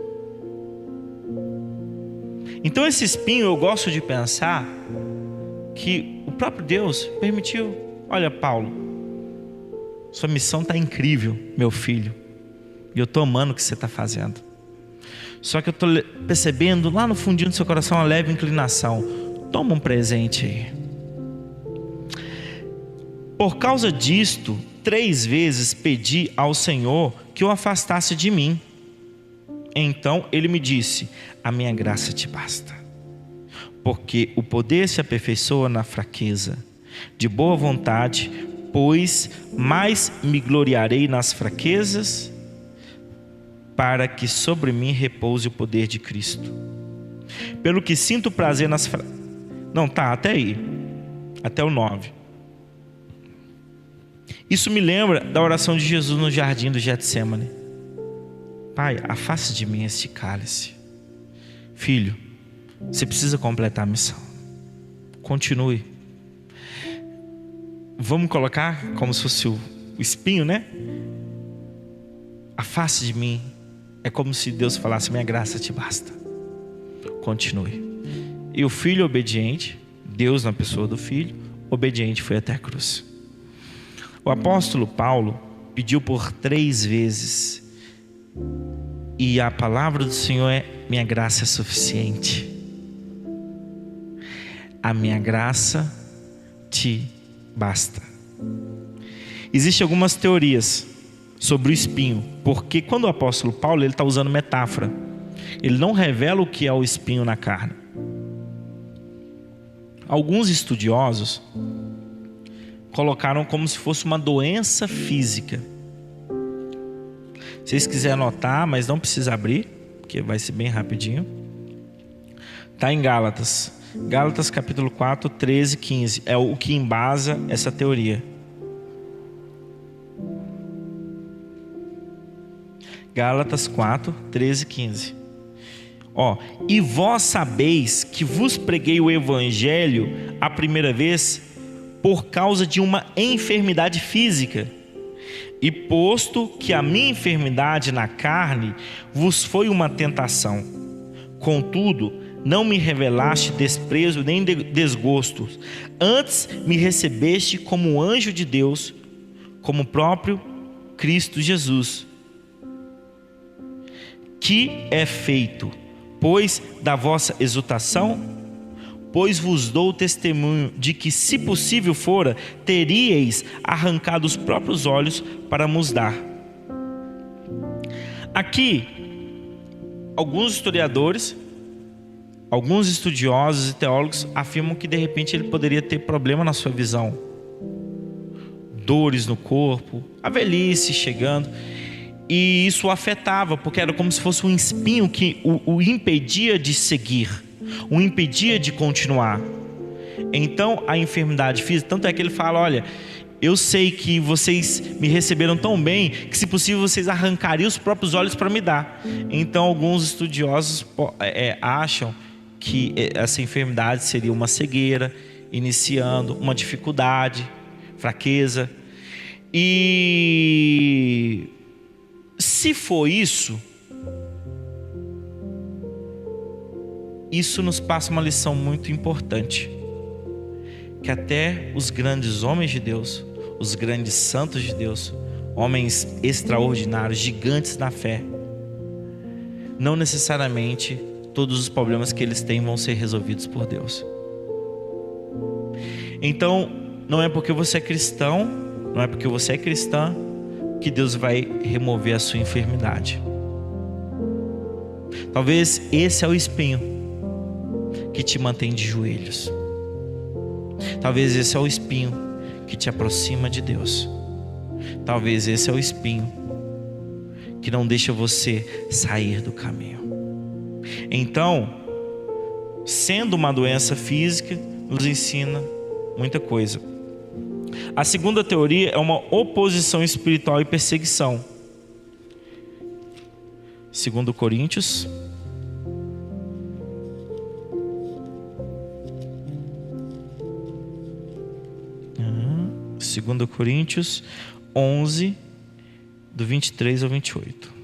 A: Então, esse espinho, eu gosto de pensar que o próprio Deus permitiu. Olha, Paulo, sua missão está incrível, meu filho, e eu estou amando o que você está fazendo. Só que eu estou percebendo lá no fundinho do seu coração uma leve inclinação. Toma um presente aí. Por causa disto, 3 vezes pedi ao Senhor que o afastasse de mim. Então ele me disse: a minha graça te basta, porque o poder se aperfeiçoa na fraqueza. De boa vontade, pois mais me gloriarei nas fraquezas, para que sobre mim repouse o poder de Cristo. Pelo que sinto prazer nas até aí, até o 9. Isso me lembra da oração de Jesus no jardim do Getsêmani. Pai, afaste de mim este cálice. Filho, você precisa completar a missão. Continue. Vamos colocar como se fosse o espinho, né? Afaste de mim. É como se Deus falasse: minha graça te basta. Continue. E o filho obediente, Deus na pessoa do filho, obediente, foi até a cruz. O apóstolo Paulo pediu por 3 vezes, e a palavra do Senhor é: minha graça é suficiente. A minha graça te basta. Existem algumas teorias sobre o espinho, porque quando o apóstolo Paulo ele está usando metáfora, ele não revela o que é o espinho na carne. Alguns estudiosos colocaram como se fosse uma doença física. Se vocês quiserem anotar, mas não precisa abrir, porque vai ser bem rapidinho. Está em Gálatas. Gálatas capítulo 4, 13, 15. É o que embasa essa teoria. Gálatas 4, 13, 15. E vós sabeis que vos preguei o evangelho a primeira vez por causa de uma enfermidade física, e posto que a minha enfermidade na carne vos foi uma tentação, contudo não me revelaste desprezo nem desgosto, antes me recebeste como um anjo de Deus, como o próprio Cristo Jesus, que é feito, pois, da vossa exultação, pois vos dou testemunho de que, se possível fora, teríeis arrancado os próprios olhos para nos dar. Aqui, alguns historiadores, alguns estudiosos e teólogos afirmam que de repente ele poderia ter problema na sua visão, dores no corpo, a velhice chegando, e isso o afetava, porque era como se fosse um espinho que o impedia de seguir, o impedia de continuar. Então a enfermidade física, tanto é que ele fala: olha, eu sei que vocês me receberam tão bem que, se possível, vocês arrancariam os próprios olhos para me dar. Então alguns estudiosos acham que essa enfermidade seria uma cegueira iniciando, uma dificuldade, fraqueza. E se for isso nos passa uma lição muito importante, que até os grandes homens de Deus, os grandes santos de Deus, homens extraordinários, gigantes na fé, não necessariamente todos os problemas que eles têm vão ser resolvidos por Deus. Então, não é porque você é cristão, não é porque você é cristã, que Deus vai remover a sua enfermidade. Talvez esse é o espinho que te mantém de joelhos. Talvez esse é o espinho que te aproxima de Deus. Talvez esse é o espinho que não deixa você sair do caminho. Então, sendo uma doença física, nos ensina muita coisa. A segunda teoria é uma oposição espiritual e perseguição. 2 Coríntios 11, do 23 ao 28.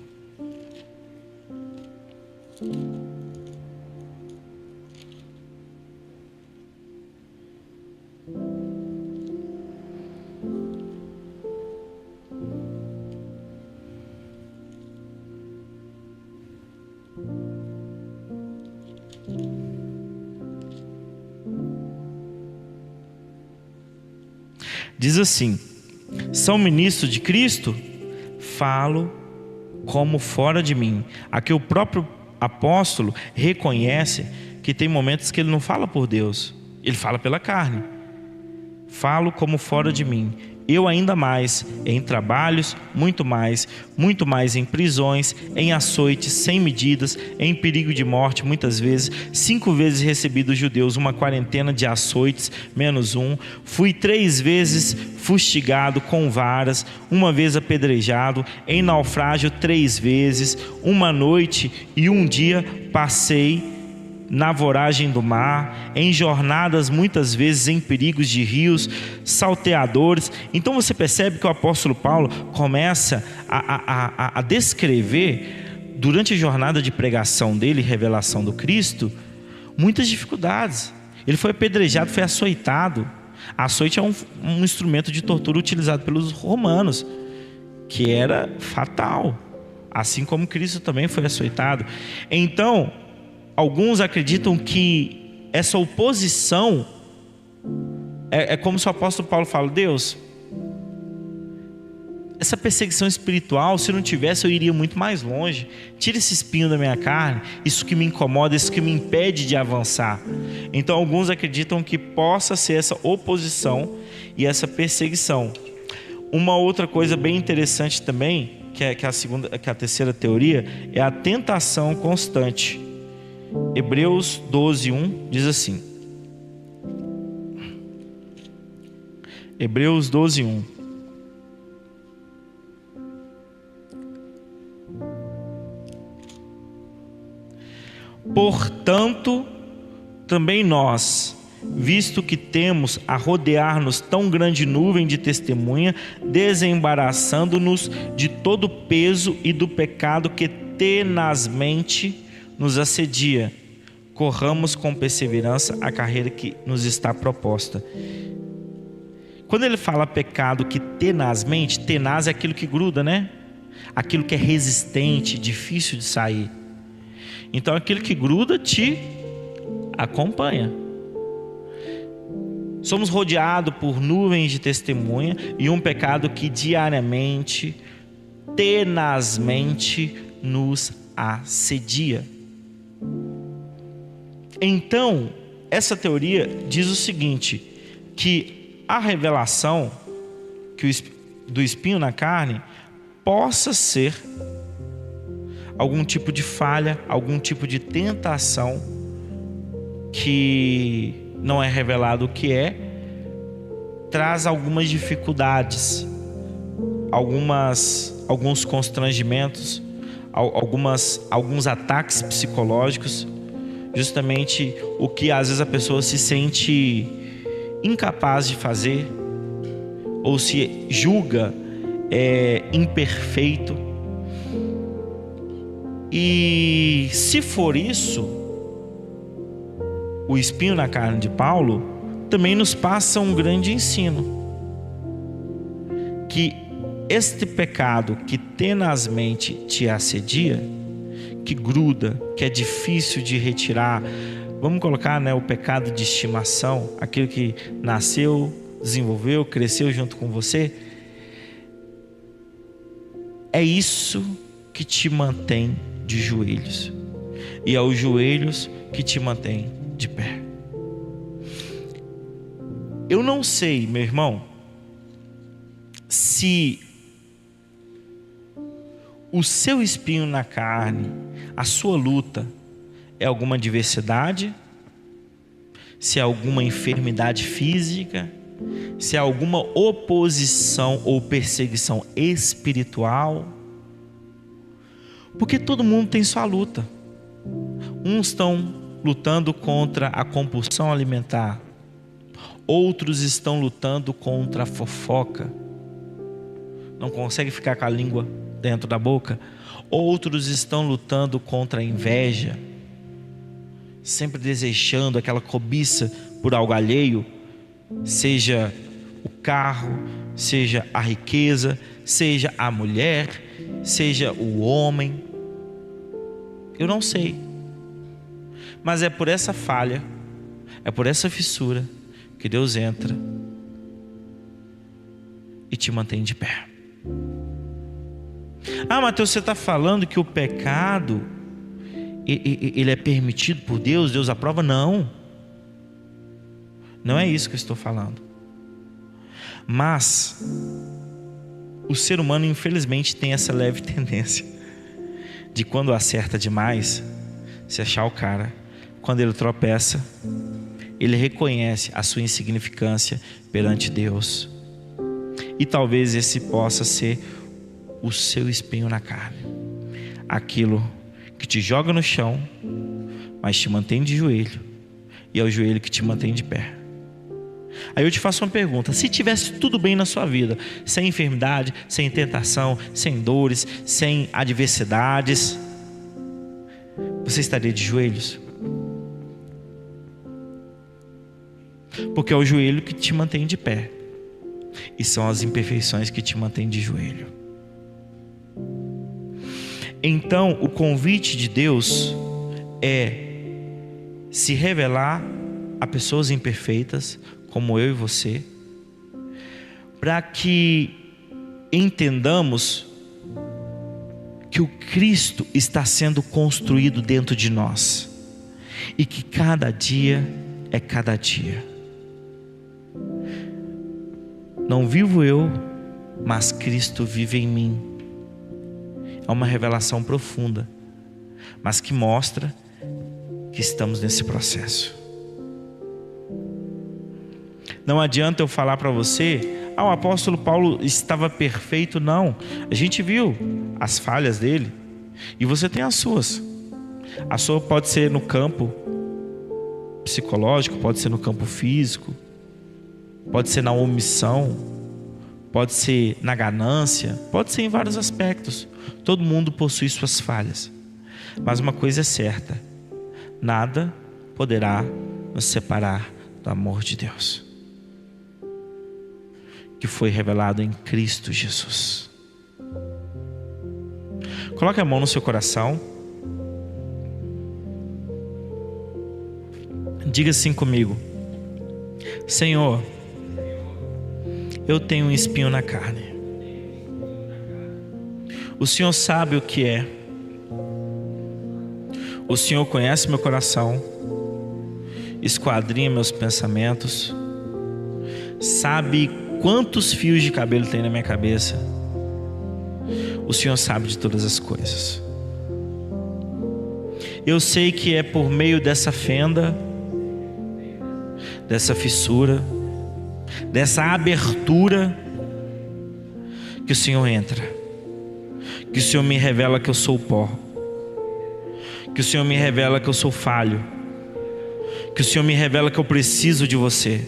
A: Diz assim: são ministros de Cristo? Falo como fora de mim. Aqui o próprio apóstolo reconhece que tem momentos que ele não fala por Deus, ele fala pela carne. Falo como fora de mim. Eu ainda mais em trabalhos, muito mais em prisões, em açoites sem medidas, em perigo de morte muitas vezes, 5 vezes recebi dos judeus uma quarentena de açoites, menos um. Fui 3 vezes fustigado com varas, 1 vez apedrejado, em naufrágio 3 vezes, 1 noite e 1 dia passei na voragem do mar, em jornadas muitas vezes em perigos de rios, salteadores. Então você percebe que o apóstolo Paulo começa a descrever, durante a jornada de pregação dele, revelação do Cristo, muitas dificuldades. Ele foi apedrejado, foi açoitado. Açoite é um instrumento de tortura utilizado pelos romanos, que era fatal, assim como Cristo também foi açoitado. Então alguns acreditam que essa oposição é como se o apóstolo Paulo fala: Deus, essa perseguição espiritual, se não tivesse, eu iria muito mais longe. Tira esse espinho da minha carne, isso que me incomoda, isso que me impede de avançar. Então alguns acreditam que possa ser essa oposição e essa perseguição. Uma outra coisa bem interessante também, que é a terceira teoria, é a tentação constante. Hebreus 12:1 diz assim. Hebreus 12:1. Portanto, também nós, visto que temos a rodear-nos tão grande nuvem de testemunha, desembaraçando-nos de todo o peso e do pecado que tenazmente nos assedia, corramos com perseverança a carreira que nos está proposta. Quando ele fala pecado que tenazmente, tenaz é aquilo que gruda, né? Aquilo que é resistente, difícil de sair. Então aquilo que gruda te acompanha. Somos rodeados por nuvens de testemunha e um pecado que diariamente, tenazmente nos assedia. Então, essa teoria diz o seguinte, que a revelação do espinho na carne possa ser algum tipo de falha, algum tipo de tentação que não é revelado o que é, traz algumas dificuldades, alguns constrangimentos, alguns ataques psicológicos, justamente o que às vezes a pessoa se sente incapaz de fazer ou se julga imperfeito. E se for isso, o espinho na carne de Paulo também nos passa um grande ensino, que este pecado que tenazmente te assedia, que gruda, que é difícil de retirar, vamos colocar, o pecado de estimação, aquele que nasceu, desenvolveu, cresceu junto com você, é isso que te mantém de joelhos, e é os joelhos que te mantém de pé. Eu não sei, meu irmão, se o seu espinho na carne, a sua luta, é alguma adversidade, se é alguma enfermidade física, se é alguma oposição ou perseguição espiritual, porque todo mundo tem sua luta. Uns estão lutando contra a compulsão alimentar, outros estão lutando contra a fofoca, não consegue ficar com a língua dentro da boca. Outros estão lutando contra a inveja, sempre desejando aquela cobiça por algo alheio, seja o carro, seja a riqueza, seja a mulher, seja o homem. Eu não sei, mas é por essa falha, é por essa fissura que Deus entra e te mantém de pé. Ah, Mateus, você está falando que o pecado ele é permitido por Deus, Deus aprova? Não, não é isso que eu estou falando. Mas o ser humano infelizmente tem essa leve tendência de, quando acerta demais, se achar o cara. Quando ele tropeça, ele reconhece a sua insignificância perante Deus. E talvez esse possa ser o seu espinho na carne, aquilo que te joga no chão, mas te mantém de joelho, e é o joelho que te mantém de pé. Aí eu te faço uma pergunta: se tivesse tudo bem na sua vida, sem enfermidade, sem tentação, sem dores, sem adversidades, você estaria de joelhos? Porque é o joelho que te mantém de pé, e são as imperfeições que te mantêm de joelho. Então o convite de Deus é se revelar a pessoas imperfeitas como eu e você, para que entendamos que o Cristo está sendo construído dentro de nós e que cada dia é cada dia. Não vivo eu, mas Cristo vive em mim. É uma revelação profunda, mas que mostra que estamos nesse processo. Não adianta eu falar para você: o apóstolo Paulo estava perfeito. Não, a gente viu as falhas dele e você tem as suas. A sua pode ser no campo psicológico, pode ser no campo físico, pode ser na omissão, pode ser na ganância, pode ser em vários aspectos. Todo mundo possui suas falhas, mas uma coisa é certa: nada poderá nos separar do amor de Deus, que foi revelado em Cristo Jesus. Coloque a mão no seu coração. Diga assim comigo: Senhor, eu tenho um espinho na carne. O Senhor sabe o que é. O Senhor conhece meu coração, esquadrinha meus pensamentos, sabe quantos fios de cabelo tem na minha cabeça. O Senhor sabe de todas as coisas. Eu sei que é por meio dessa fenda, dessa fissura, dessa abertura, que o Senhor entra, que o Senhor me revela que eu sou pó, que o Senhor me revela que eu sou falho, que o Senhor me revela que eu preciso de você.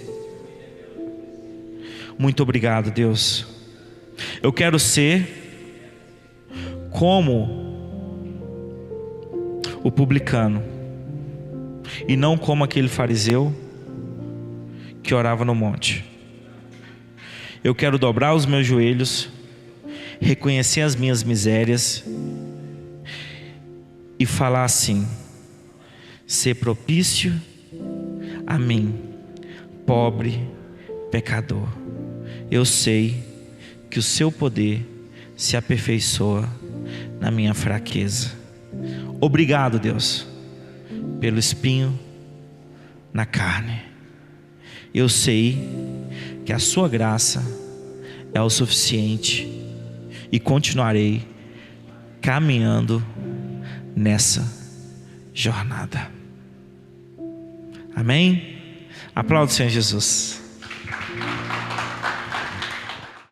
A: Muito obrigado, Deus. Eu quero ser como o publicano e não como aquele fariseu que orava no monte. Eu quero dobrar os meus joelhos, reconhecer as minhas misérias e falar assim: ser propício a mim, pobre pecador. Eu sei que o seu poder se aperfeiçoa na minha fraqueza. Obrigado, Deus, pelo espinho na carne. Eu sei que a sua graça é o suficiente e continuarei caminhando nessa jornada. Amém? Aplauda o Senhor Jesus.